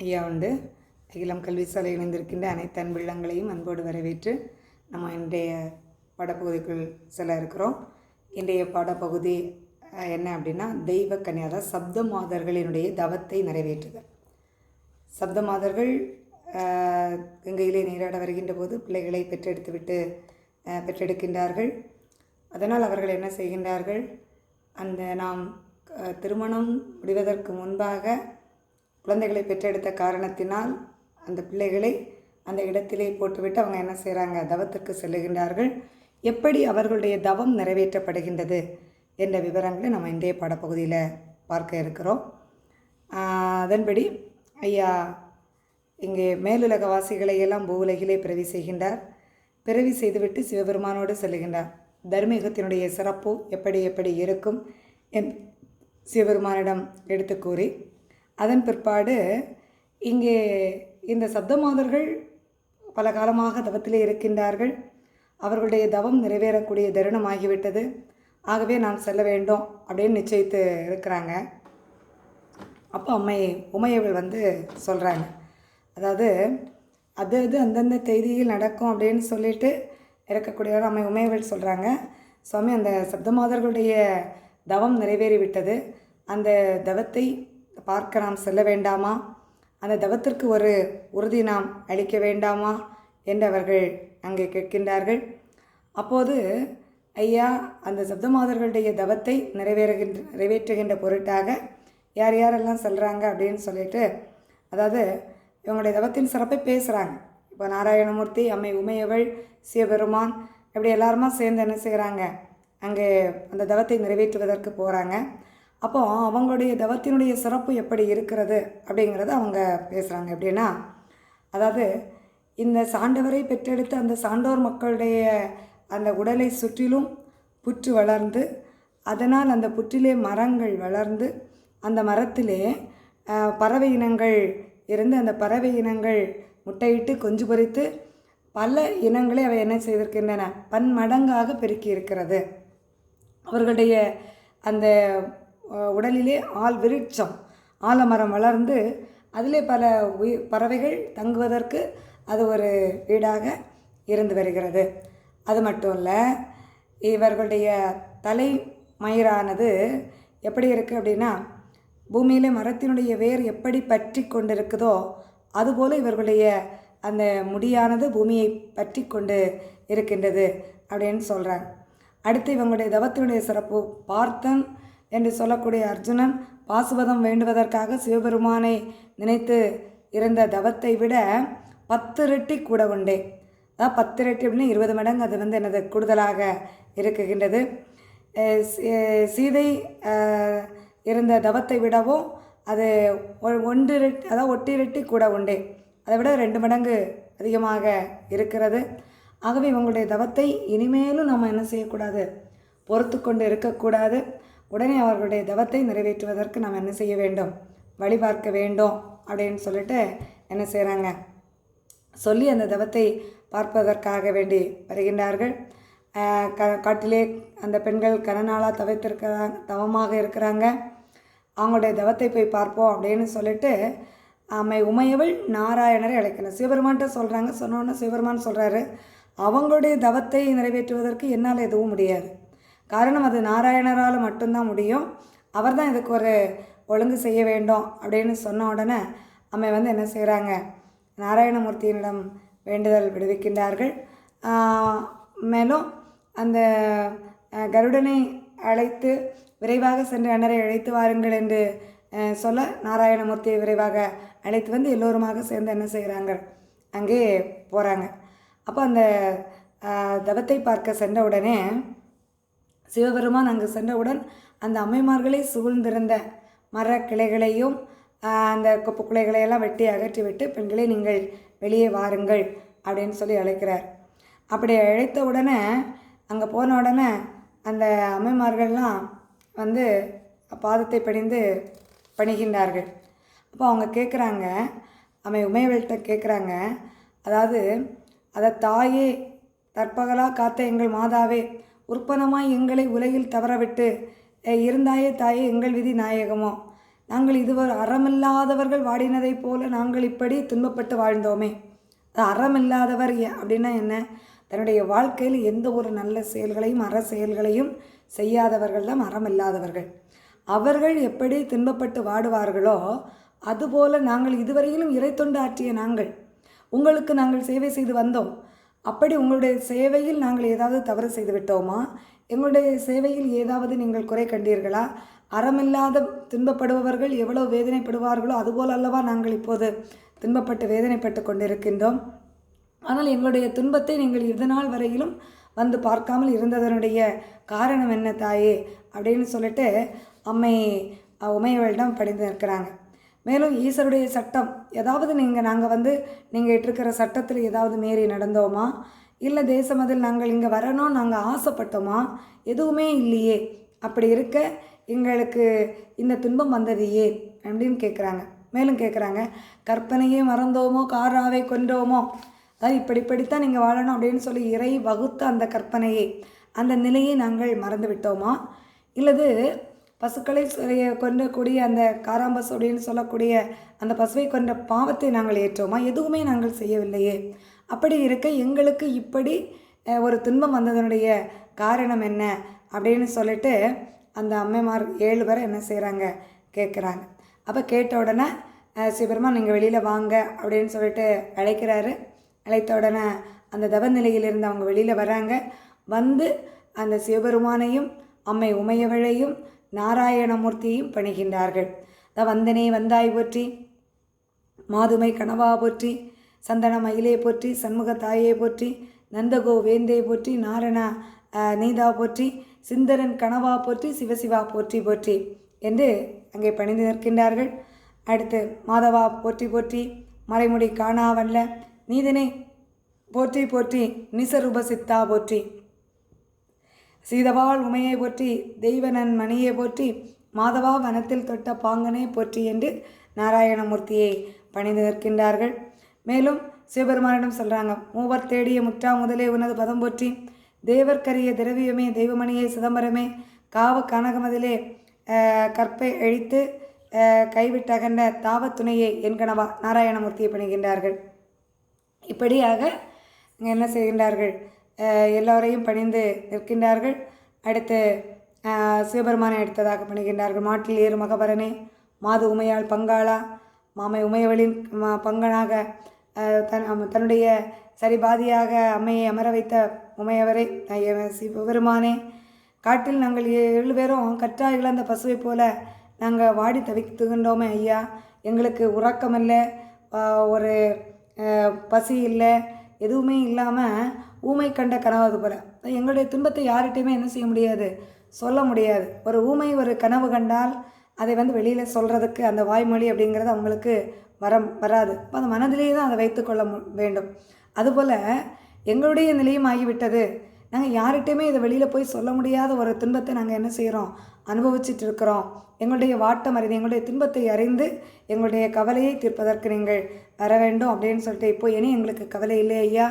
ஐயா உண்டு. அகிலம் கல்வி சாலை இணைந்திருக்கின்ற அனைத்து அன்பிள்ளங்களையும் அன்போடு வரவேற்று நம்ம இன்றைய பாடப்பகுதிக்குள் செல்ல இருக்கிறோம். இன்றைய பாடப்பகுதி என்ன அப்படின்னா, தெய்வ கன்னியா, அதாவது சப்த மாதர்களினுடைய தவத்தை நிறைவேற்றுதல். சப்த மாதர்கள் கங்கையிலே நீராட வருகின்ற போது பிள்ளைகளை பெற்றெடுக்கின்றார்கள். அதனால் அவர்கள் என்ன செய்கின்றார்கள், அந்த நாம் திருமணம் முடிவதற்கு முன்பாக குழந்தைகளை பெற்றெடுத்த காரணத்தினால் அந்த பிள்ளைகளை அந்த இடத்திலே போட்டுவிட்டு அவங்க என்ன செய்கிறாங்க, தவத்திற்கு செல்லுகின்றார்கள். எப்படி அவர்களுடைய தவம் நிறைவேற்றப்படுகின்றது என்ற விவரங்களை நம்ம இன்றைய பாடப்பகுதியில் பார்க்க இருக்கிறோம். அதன்படி ஐயா இங்கே மேலுலக வாசிகளை எல்லாம் பூவுலகிலே பிறவி செய்கின்றார். பிறவி செய்துவிட்டு சிவபெருமானோடு செல்லுகின்றார். தர்மயுகத்தினுடைய சிறப்பு எப்படி எப்படி இருக்கும் என் சிவபெருமானிடம் எடுத்து கூறி, அதன் பிற்பாடு இங்கே இந்த சப்தமாதர்கள் பல காலமாக தவத்திலே இருக்கின்றார்கள். அவர்களுடைய தவம் நிறைவேறக்கூடிய தருணமாகிவிட்டது. ஆகவே நாம் செல்ல வேண்டும் அப்படின்னு நிச்சயித்து இருக்கிறாங்க. அப்போ அம்மை உமையவள் சொல்கிறாங்க, அதாவது அது அந்தந்த தேதியில் நடக்கும் அப்படின்னு சொல்லிட்டு இருக்கக்கூடியவர் அம்மை உமையவள் சொல்கிறாங்க, சுவாமி அந்த சப்தமாதர்களுடைய தவம் நிறைவேறிவிட்டது. அந்த தவத்தை பார்க்க நாம் செல்ல வேண்டாமா, அந்த தவத்திற்கு ஒரு உறுதி நாம் அளிக்க வேண்டாமா என்று அவர்கள் அங்கே கேட்கின்றார்கள். அப்போது ஐயா அந்த சப்தமாதர்களுடைய தவத்தை நிறைவேற்றுகின்ற பொருட்டாக யார் யாரெல்லாம் செல்கிறாங்க அப்படின்னு சொல்லிட்டு, அதாவது இவங்களுடைய தவத்தின் சிறப்பை பேசுகிறாங்க. இப்போ நாராயணமூர்த்தி, அம்மை உமையவள், சிவபெருமான் இப்படி எல்லாருமா சேர்ந்து என்ன செய்கிறாங்க, அங்கே அந்த தவத்தை நிறைவேற்றுவதற்கு போகிறாங்க. அப்போ அவங்களுடைய தவத்தினுடைய சிறப்பு எப்படி இருக்கிறது அப்படிங்கிறத அவங்க பேசுகிறாங்க. எப்படின்னா, அதாவது இந்த சாண்டவரை பெற்றெடுத்த அந்த சான்றோர் மக்களுடைய அந்த உடலை சுற்றிலும் புற்று வளர்ந்து, அதனால் அந்த புற்றிலே மரங்கள் வளர்ந்து, அந்த மரத்திலே பறவை இனங்கள் இருந்து, அந்த பறவை இனங்கள் முட்டையிட்டு கொஞ்சு பொறித்து பல இனங்களை அவை என்ன செய்திருக்கின்றன, பன்மடங்காக பெருக்கி இருக்கிறது. அவர்களுடைய அந்த உடலிலே விருட்சம் ஆலமரம் வளர்ந்து அதிலே பல பறவைகள் தங்குவதற்கு அது ஒரு வீடாக இருந்து வருகிறது. அது மட்டும் இல்லை, இவர்களுடைய தலை மயிரானது எப்படி இருக்குது அப்படின்னா, பூமியிலே மரத்தினுடைய வேர் எப்படி பற்றி கொண்டிருக்குதோ அதுபோல் இவர்களுடைய அந்த முடியானது பூமியை பற்றி கொண்டு இருக்கின்றது அப்படின்னு சொல்கிறாங்க. அடுத்து இவங்களுடைய தவத்தினுடைய சிறப்பு, பார்த்தன் என்று சொல்லக்கூடிய அர்ஜுனன் பாசுபதம் வேண்டுவதற்காக சிவபெருமானை நினைத்து இருந்த தவத்தை விட 10 இரட்டி கூட உண்டே. அதாவது 10 இரட்டி அப்படின்னா 20 மடங்கு அது என்னது கூடுதலாக இருக்குகின்றது. சீதை இருந்த தவத்தை விடவும் அது 1 இரட்டி, அதாவது 8 இரட்டி கூட உண்டே, அதை விட 2 மடங்கு அதிகமாக இருக்கிறது. ஆகவே இவங்களுடைய தவத்தை இனிமேலும் நம்ம என்ன செய்யக்கூடாது, பொறுத்து கொண்டு இருக்கக்கூடாது. உடனே அவர்களுடைய தவத்தை நிறைவேற்றுவதற்கு நாம் என்ன செய்ய வேண்டும், வழி பார்க்க வேண்டும் அப்படின்னு சொல்லிட்டு என்ன செய்கிறாங்க, சொல்லி அந்த தவத்தை பார்ப்பதற்காக வேண்டி வருகின்றார்கள். காட்டிலே அந்த பெண்கள் கனநாளாக தவமாக இருக்கிறாங்க. அவங்களுடைய தவத்தை போய் பார்ப்போம் அப்படின்னு சொல்லிட்டு அம்மை உமையவள் நாராயணரை அழைக்கணும். சிவபெருமான்கிட்ட சொல்கிறாங்க. சொன்னோன்னே சிவபெருமான் சொல்கிறாரு, அவங்களுடைய தவத்தை நிறைவேற்றுவதற்கு என்னால் எதுவும் முடியாது. காரணம் அது நாராயணரால் மட்டும்தான் முடியும். அவர் தான் இதுக்கு ஒரு ஒழுங்கு செய்ய வேண்டும் அப்படின்னு சொன்ன உடனே அம்மை என்ன செய்கிறாங்க, நாராயணமூர்த்தியினிடம் வேண்டுதல் விடுவிக்கின்றார்கள். மேலும் அந்த கருடனை அழைத்து விரைவாக சென்று அண்ணரை அழைத்து வாருங்கள் என்று சொல்ல, நாராயணமூர்த்தியை விரைவாக அழைத்து எல்லோருமாக சேர்ந்து என்ன செய்கிறாங்க, அங்கே போகிறாங்க. அப்போ அந்த தவத்தை பார்க்க சென்ற உடனே சிவபெருமான் அங்கு சென்றவுடன் அந்த அம்மைமார்களை சூழ்ந்திருந்த மர கிளைகளையும் அந்த கொப்பு கிளைகளையெல்லாம் வெட்டி அகற்றிவிட்டு, பெண்களை நீங்கள் வெளியே வாருங்கள் அப்படின்னு சொல்லி அழைக்கிறார். அப்படி அழைத்த உடனே அங்கே போன உடனே அந்த அம்மைமார்கள்லாம் பாதத்தை பணிந்து பணிகின்றார்கள். அப்போ அவங்க கேட்குறாங்க, அம்மை உமையவள்கிட்ட கேட்குறாங்க, அதாவது அதை தாயே, தற்பகலாக காத்த எங்கள் மாதாவே, உற்பனமாய் எங்களை உலகில் தவறவிட்டு இருந்தாயே தாயே, எங்கள் விதி நாயகமோ, நாங்கள் இதுவரை அறமில்லாதவர்கள் வாடினதைப் போல நாங்கள் இப்படி துன்பப்பட்டு வாழ்ந்தோமே. அது அறமில்லாதவர் அப்படின்னா என்ன? தன்னுடைய வாழ்க்கையில் எந்த ஒரு நல்ல செயல்களையும் அற செயல்களையும் செய்யாதவர்கள் தான் அறமில்லாதவர்கள். அவர்கள் எப்படி துன்பப்பட்டு வாடுவார்களோ அதுபோல் நாங்கள் இதுவரையிலும் இறை தொண்டு ஆற்றிய நாங்கள் உங்களுக்கு நாங்கள் சேவை செய்து வந்தோம். அப்படி உங்களுடைய சேவையில் நாங்கள் ஏதாவது தவறு செய்து விட்டோமா? எங்களுடைய சேவையில் ஏதாவது நீங்கள் குறை கண்டீர்களா? அறமில்லாத துன்பப்படுபவர்கள் எவ்வளோ வேதனைப்படுவார்களோ அதுபோல் அல்லவா நாங்கள் இப்போது துன்பப்பட்டு வேதனைப்பட்டு கொண்டிருக்கின்றோம். ஆனால் எங்களுடைய துன்பத்தை நீங்கள் இதனால் வரையிலும் வந்து பார்க்காமல் இருந்ததனுடைய காரணம் என்ன தாயே அப்படின்னு சொல்லிட்டு அம்மை உமையவளிடம் படிந்து நிற்கிறாங்க. மேலும் ஈஸ்வருடைய சட்டம் ஏதாவது நாங்கள் இட்டிருக்கிற சட்டத்தில் ஏதாவது மீறி நடந்தோமா? இல்லை தேசமதில் நாங்கள் இங்கே வரணும் நாங்கள் ஆசைப்பட்டோமா? எதுவுமே இல்லையே. அப்படி இருக்க எங்களுக்கு இந்த துன்பம் வந்தது ஏன் அப்படின்னு கேட்குறாங்க. மேலும் கேட்குறாங்க, கற்பனையே மறந்தோமோ காராவை கொண்டோமோ, அதாவது இப்படித்தான் நீங்கள் வாழணும் அப்படின்னு சொல்லி இறை வகுத்த அந்த கற்பனையை அந்த நிலையை நாங்கள் மறந்து விட்டோமா? இல்லது பசுக்களை கொண்டக்கூடிய அந்த காராம்பசுடின்னு சொல்லக்கூடிய அந்த பசுவை கொண்ட பாவத்தை நாங்கள் ஏற்றோமா? எதுவுமே நாங்கள் செய்யவில்லையே. அப்படி இருக்க எங்களுக்கு இப்படி ஒரு துன்பம் வந்ததனுடைய காரணம் என்ன அப்படின்னு சொல்லிட்டு அந்த அம்மைமார் 7 பேரை என்ன செய்கிறாங்க கேட்குறாங்க. அப்போ கேட்ட உடனே சிவபெருமான் நீங்கள் வெளியில் வாங்க அப்படின்னு சொல்லிட்டு அழைக்கிறாரு. அழைத்த உடனே அந்த தவநிலையிலிருந்து அவங்க வெளியில் வராங்க. வந்து அந்த சிவபெருமானையும் அம்மை உமையவளையும் நாராயணமூர்த்தியையும் பணிகின்றார்கள். வந்தனே வந்தாய் போற்றி, மாதுமை கனவா போற்றி, சந்தன மயிலே போற்றி, சண்முக தாயே போற்றி, நந்தகோ வேந்தே போற்றி, நாரண நீதா போற்றி, சிந்தரன் கனவா போற்றி, சிவசிவா போற்றி போற்றி என்று அங்கே பணிந்து நிற்கின்றார்கள். அடுத்து மாதவா போற்றி போற்றி, மறைமுடி காணாவல்ல நீதனே போற்றி போற்றி, நிசரூப சித்தா போற்றி, சீதவாள் உமையை போற்றி, தெய்வனன் மணியை போற்றி, மாதவா வனத்தில் தொட்ட பாங்கனே போற்றி என்று நாராயணமூர்த்தியை பணிந்து நிற்கின்றார்கள். மேலும் சிவபெருமானிடம் சொல்கிறாங்க, மூவர் தேடிய முற்றா முதலே உனது பதம் போற்றி, தேவர்க்கரிய திரவியமே தெய்வமணியே சிதம்பரமே, காவ கனகமதிலே கற்பை அழித்து கைவிட்டகண்ட தாவத்துணையை என் கனவா நாராயணமூர்த்தியை பணிகின்றார்கள். இப்படியாக என்ன செய்கின்றார்கள்? எல்லோரையும் பணிந்து நிற்கின்றார்கள். அடுத்து சிவபெருமானை அடுத்ததாக பணிகின்றார்கள். மாட்டில் ஏறு மகபரனே, மாது உமையாள் பங்காளா, மாமை உமையவளின் பங்கனாக தன்னுடைய சரிபாதியாக அம்மையை அமர வைத்த உமையவரை சிவபெருமானே, காட்டில் நாங்கள் 7 பேரும் கற்றா இழந்த பசுவை போல நாங்கள் வாடி தவித்துகின்றோமே ஐயா. எங்களுக்கு உறக்கம் இல்லை, ஒரு பசி இல்லை, எதுவுமே இல்லாமல் ஊமை கண்ட கனவு போல். எங்களுடைய துன்பத்தை யார்கிட்டையுமே என்ன செய்ய முடியாது, சொல்ல முடியாது. ஒரு ஊமை ஒரு கனவு கண்டால் அதை வெளியில் சொல்கிறதுக்கு அந்த வாய்மொழி அப்படிங்கிறது அவங்களுக்கு வராது. அந்த மனதிலேயே தான் அதை வைத்துக்கொள்ள வேண்டும். அதுபோல் எங்களுடைய நிலையும் ஆகிவிட்டது. நாங்கள் யார்கிட்டையுமே இதை வெளியில் போய் சொல்ல முடியாத ஒரு துன்பத்தை நாங்கள் என்ன செய்கிறோம், அனுபவிச்சுட்டு இருக்கிறோம். எங்களுடைய வாட்டம் அறிந்து எங்களுடைய துன்பத்தை அறிந்து எங்களுடைய கவலையை தீர்ப்பதற்கு நீங்கள் வர வேண்டும் அப்படின்னு சொல்லிட்டு, இப்போ இனி எங்களுக்கு கவலை இல்லை ஐயா,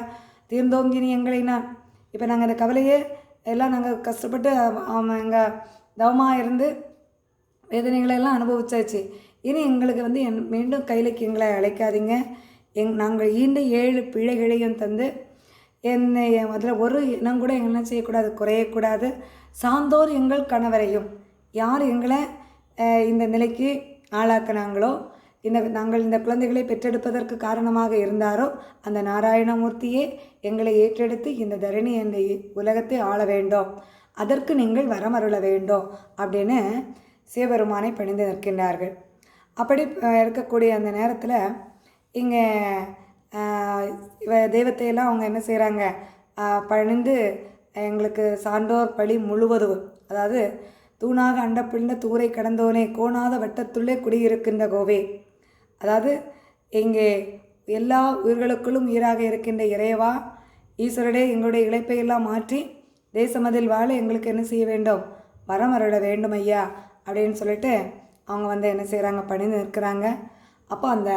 தீர்ந்தோங்கினி எங்களை நான். இப்போ நாங்கள் அந்த கவலையே எல்லாம் நாங்கள் கஷ்டப்பட்டு எங்கள் தவமாக இருந்து வேதனைகளெல்லாம் அனுபவிச்சாச்சு. இனி எங்களுக்கு மீண்டும் கையிலைக்கு எங்களை அழைக்காதீங்க. நாங்கள் ஈண்ட 7 பிள்ளைகளையும் தந்து என்னை அதில் ஒரு இனம் கூட என்ன செய்யக்கூடாது, குறையக்கூடாது. சார்ந்தோர் எங்கள் கணவரையும், யார் எங்களை இந்த நிலைக்கு ஆளாக்கினாங்களோ, நாங்கள் இந்த குழந்தைகளை பெற்றெடுப்பதற்கு காரணமாக இருந்தாரோ அந்த நாராயணமூர்த்தியே எங்களை ஏற்றெடுத்து இந்த தரணி இந்த உலகத்தை ஆள வேண்டும், அதற்கு நீங்கள் வரமருள வேண்டும் அப்படின்னு சிவபெருமானை பணிந்து நிற்கின்றார்கள். அப்படி இருக்கக்கூடிய அந்த நேரத்தில் இங்கே தெய்வத்தையெல்லாம் அவங்க என்ன செய்கிறாங்க, பணிந்து எங்களுக்கு சான்றோர் பழி முழுவதும், அதாவது தூணாக அண்டப்பிழ்ந்த தூரை கடந்தோனே கோணாத வட்டத்துள்ளே குடியிருக்கின்ற கோவே, அதாவது இங்கே எல்லா உயிர்களுக்குள்ளும் உயிராக இருக்கின்ற இறைவா ஈஸ்வரடே, எங்களுடைய இழைப்பையெல்லாம் மாற்றி தேசமதில் வாழ எங்களுக்கு என்ன செய்ய வேண்டும், வரம் அருள வேண்டும் ஐயா அப்படின்னு சொல்லிட்டு அவங்க என்ன செய்கிறாங்க, பணிந்து நிற்கிறாங்க. அப்போ அந்த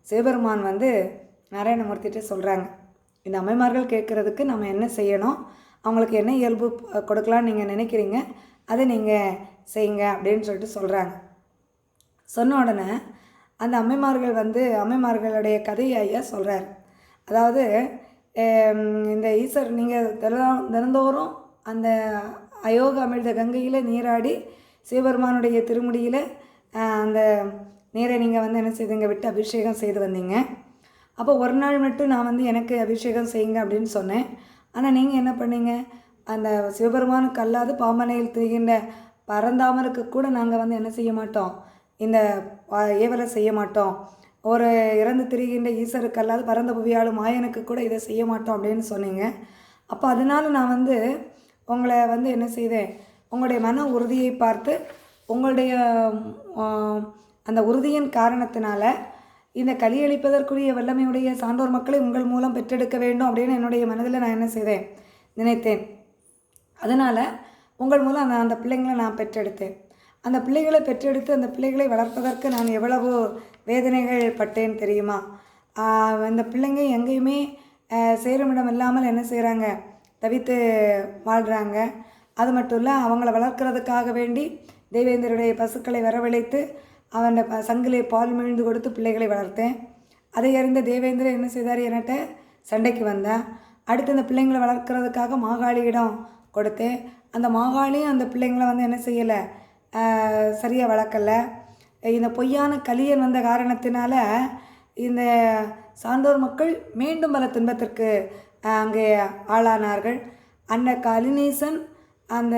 சிவபெருமான் நாராயணமூர்த்திகிட்ட சொல்கிறாங்க, இந்த அம்மைமார்கள் கேட்குறதுக்கு நம்ம என்ன செய்யணும், அவங்களுக்கு என்ன இயல்பு கொடுக்கலான்னு நீங்கள் நினைக்கிறீங்க, அதை நீங்கள் செய்யுங்க அப்படின்னு சொல்லிட்டு சொல்கிறாங்க. சொன்ன உடனே அந்த அம்மைமார்களுடைய கதையை ஐயா சொல்கிறார். அதாவது இந்த ஈஸ்வர் நீங்கள் தினந்தோறும் அந்த அயோக அமிழ்த கங்கையில் நீராடி சிவபெருமானுடைய திருமுடியில் அந்த நீரை நீங்கள் என்ன செய்தீங்க, விட்டு அபிஷேகம் செய்து வந்தீங்க. அப்போ ஒரு நாள் மட்டும் நான் எனக்கு அபிஷேகம் செய்யுங்க அப்படின்னு சொன்னேன். ஆனால் நீங்கள் என்ன பண்ணீங்க, அந்த சிவபெருமானுக்கு அல்லாது பாம்பனையில் திரிகின்ற பரந்தாமருக்கு கூட நாங்கள் என்ன செய்ய மாட்டோம், இந்த ஏவலை செய்ய மாட்டோம். ஒரு இறந்து திரிகின்ற ஈஸ்வருக்கு அல்லாது பரந்த புவியாளும் மாயனுக்கு கூட இதை செய்ய மாட்டோம் அப்படின்னு சொன்னீங்க. அப்போ அதனால் நான் உங்களை என்ன செய்தேன், உங்களுடைய மன உறுதியை பார்த்து உங்களுடைய அந்த உறுதியின் காரணத்தினால இந்த கலியளிப்பதற்குரிய வல்லமையுடைய சான்றோர் மக்களை உங்கள் மூலம் பெற்றெடுக்க வேண்டும் அப்படின்னு என்னுடைய மனதில் நான் என்ன செய்தேன், நினைத்தேன். அதனால் உங்கள் மூலம் அந்த பிள்ளைங்களை நான் பெற்றெடுத்தேன். அந்த பிள்ளைகளை பெற்றெடுத்து அந்த பிள்ளைகளை வளர்ப்பதற்கு நான் எவ்வளவு வேதனைகள் பட்டேன் தெரியுமா. அந்த பிள்ளைங்க எங்கேயுமே சேருமிடம் இல்லாமல் என்ன செய்கிறாங்க, தவித்து வாழ்கிறாங்க. அது மட்டும் இல்லை, அவங்கள வளர்க்குறதுக்காக வேண்டி தேவேந்திரனுடைய பசுக்களை வரவழைத்து அவன் சங்கிலே பால் மிழ்ந்து கொடுத்து பிள்ளைகளை வளர்த்தேன். அதை அறிந்த தேவேந்திரன் என்ன செய்தார், என்கிட்ட சண்டைக்கு வந்தேன். அடுத்து அந்த பிள்ளைங்களை வளர்க்குறதுக்காக மாகாளியிடம் கொடுத்தேன். அந்த மாகாளியும் அந்த பிள்ளைங்களை என்ன செய்யலை, சரியாக வளர்க்கலை. இந்த பொய்யான கலியன் வந்த காரணத்தினால இந்த சான்றோர் மக்கள் மீண்டும் பல துன்பத்திற்கு அங்கே ஆளானார்கள். அந்த கலிநீசன் அந்த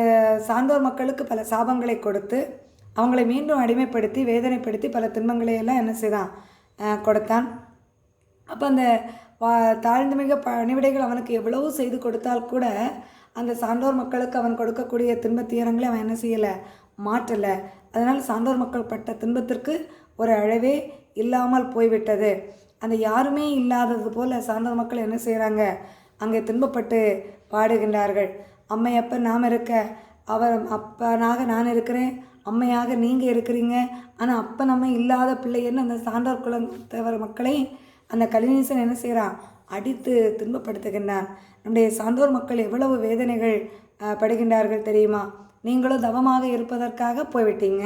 சான்றோர் மக்களுக்கு பல சாபங்களை கொடுத்து அவங்களை மீண்டும் அடிமைப்படுத்தி வேதனைப்படுத்தி பல துன்பங்களை எல்லாம் என்ன செய்தான், கொடுத்தான். அப்போ அந்த தாழ்ந்து மிக பணிவிடைகள் அவனுக்கு எவ்வளவு செய்து கொடுத்தால் கூட அந்த சான்றோர் மக்களுக்கு அவன் கொடுக்கக்கூடிய துன்பத்துயரங்களை அவன் என்ன செய்யலை, மாற்றலை. அதனால் சான்றோர் மக்கள் பட்ட துன்பத்திற்கு ஒரு அழவே இல்லாமல் போய்விட்டது. அந்த யாருமே இல்லாதது போல் சான்றோர் மக்கள் என்ன செய்கிறாங்க, அங்கே துன்பப்பட்டு பாடுகின்றார்கள். அம்மையப்ப நாம் இருக்க, அவர் அப்பனாக நான் இருக்கிறேன், அம்மையாக நீங்கள் இருக்கிறீங்க, ஆனால் அப்போ நம்ம இல்லாத பிள்ளைன்னு அந்த சான்றோர் குலத்தவர் மக்களை அந்த கலிநீசன் என்ன செய்கிறான், அடித்து துன்பப்படுத்துகின்றான். நம்முடைய சான்றோர் மக்கள் எவ்வளவு வேதனைகள் படுகின்றார்கள் தெரியுமா. நீங்களும் தவமாக இருப்பதற்காக போய்விட்டீங்க,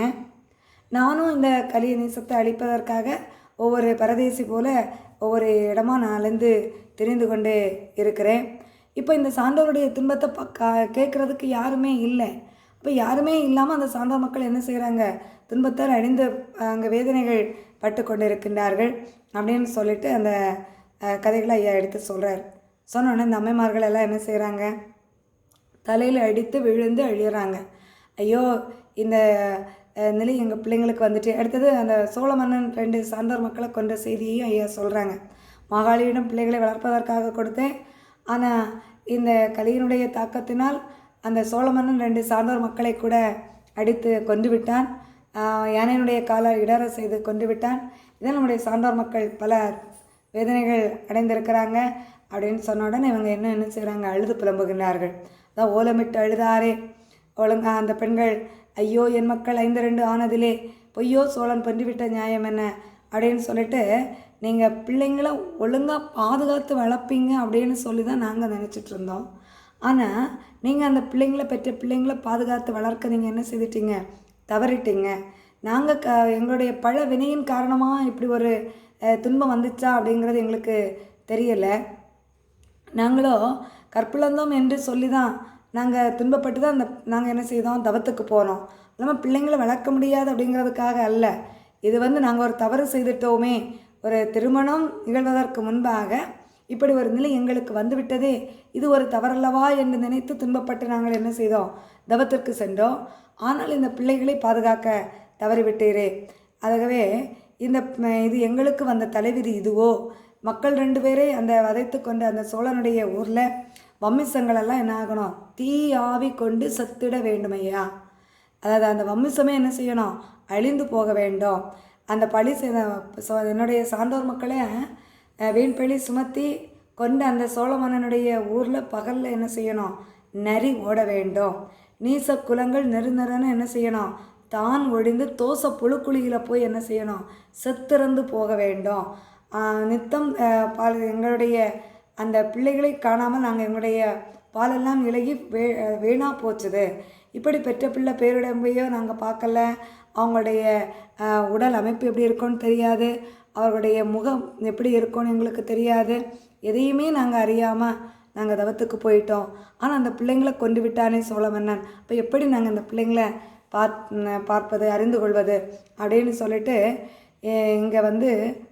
நானும் இந்த கலிநீசத்தை அழிப்பதற்காக ஒவ்வொரு பரதேசி போல் ஒவ்வொரு இடமா நான் அலைந்து தெரிந்து கொண்டு இருக்கிறேன். இப்போ இந்த சான்றோருடைய துன்பத்தை கேட்குறதுக்கு யாருமே இல்லை. இப்போ யாருமே இல்லாமல் அந்த சான்றோர் மக்கள் என்ன செய்கிறாங்க, துன்பத்தால் அழிந்து அங்கே வேதனைகள் பட்டு கொண்டு இருக்கின்றார்கள் அப்படின்னு சொல்லிட்டு அந்த கதைகளை ஐயா எடுத்து சொல்கிறார். சொன்னோன்னே இந்த அம்மைமார்கள் எல்லாம் என்ன செய்கிறாங்க, தலையில் அடித்து விழுந்து அழிகிறாங்க. ஐயோ இந்த நிலை எங்கள் பிள்ளைங்களுக்கு வந்துட்டு. அடுத்தது அந்த சோழ மன்னன் 2 சான்றோர் மக்களை கொண்ட செய்தியையும் ஐயா சொல்கிறாங்க. மாகாளியிடம் பிள்ளைகளை வளர்ப்பதற்காக கொடுத்தேன், ஆனால் இந்த கலியினுடைய தாக்கத்தினால் அந்த சோழ மன்னன் 2 சான்றோர் மக்களை கூட அடித்து கொன்று விட்டான். யானையினுடைய காலால் இடற செய்து கொன்று விட்டான். இதில் நம்முடைய சான்றோர் மக்கள் பல வேதனைகள் அடைந்திருக்கிறாங்க அப்படின்னு சொன்ன உடனே இவங்க என்ன செய்கிறாங்க, அழுது புலம்புகின்றார்கள். அதான் ஓலமிட்டு அழுதாரே ஒழுங்கா அந்த பெண்கள், ஐயோ என் மக்கள் 5-2 ஆனதிலே பொய்யோ சோழன் பன்றிவிட்ட நியாயம் என்ன அப்படின்னு சொல்லிட்டு, நீங்கள் பிள்ளைங்களை ஒழுங்காக பாதுகாத்து வளர்ப்பீங்க அப்படின்னு சொல்லி தான் நாங்கள் நினச்சிட்டு இருந்தோம். ஆனால் நீங்கள் அந்த பெற்ற பிள்ளைங்களை பாதுகாத்து வளர்க்க நீங்கள் என்ன செய்துட்டீங்க, தவறிட்டீங்க. நாங்கள் எங்களுடைய பல வினையின் காரணமாக இப்படி ஒரு துன்பம் வந்துச்சா அப்படிங்கிறது எங்களுக்கு தெரியலை. நாங்களோ கற்பிழந்தோம் என்று சொல்லி தான் நாங்கள் துன்பப்பட்டு தான் நாங்கள் என்ன செய்தோம், தவத்துக்கு போனோம். இல்லாமல் பிள்ளைங்களை வளர்க்க முடியாது அப்படிங்கிறதுக்காக அல்ல. இது நாங்கள் ஒரு தவறு செய்துட்டோமே, ஒரு திருமணம் நிகழ்வதற்கு முன்பாக இப்படி ஒரு நிலை எங்களுக்கு வந்துவிட்டதே, இது ஒரு தவறல்லவா என்று நினைத்து துன்பப்பட்டு நாங்கள் என்ன செய்தோம், தவத்திற்கு சென்றோம். ஆனால் இந்த பிள்ளைகளை பாதுகாக்க தவறிவிட்டீரே. ஆகவே இது எங்களுக்கு வந்த தலைவிதி இதுவோ. மக்கள் 2 பேரை அந்த வதைத்து கொண்டு அந்த சோழனுடைய ஊரில் வம்மிசங்களெல்லாம் என்ன ஆகணும், தீ ஆவி கொண்டு சத்திட வேண்டுமையா. அதாவது அந்த வம்மிசமே என்ன செய்யணும், அழிந்து போக வேண்டும். அந்த பழி என்னுடைய சான்றோர் மக்களை வீண்பழி சுமத்தி கொண்டு அந்த சோழ மன்னனுடைய ஊரில் பகலில் என்ன செய்யணும், நரி ஓட வேண்டும். நீச குலங்கள் நெருநெருன்னு என்ன செய்யணும், தான் ஒழிந்து தோச புழுக்குழியில் போய் என்ன செய்யணும், செத்திறந்து போக வேண்டும். நித்தம் பால் எங்களுடைய அந்த பிள்ளைகளை காணாமல் நாங்கள் எங்களுடைய பாலெல்லாம் இலகி வீணாக போச்சுது. இப்படி பெற்ற பிள்ளை பேருடம்பையோ நாங்கள் பார்க்கல, அவங்களுடைய உடல் அமைப்பு எப்படி இருக்கும்னு தெரியாது, அவர்களுடைய முகம் எப்படி இருக்கும்னு எங்களுக்கு தெரியாது. எதையுமே நாங்கள் அறியாமல் நாங்கள் தவத்துக்கு போயிட்டோம். ஆனால் அந்த பிள்ளைங்களை கொண்டு விட்டானே சோழ மன்னன். அப்போ எப்படி நாங்கள் அந்த பிள்ளைங்களை பார்ப்பது, அறிந்து கொள்வது அப்படின்னு சொல்லிட்டு இங்கே வந்து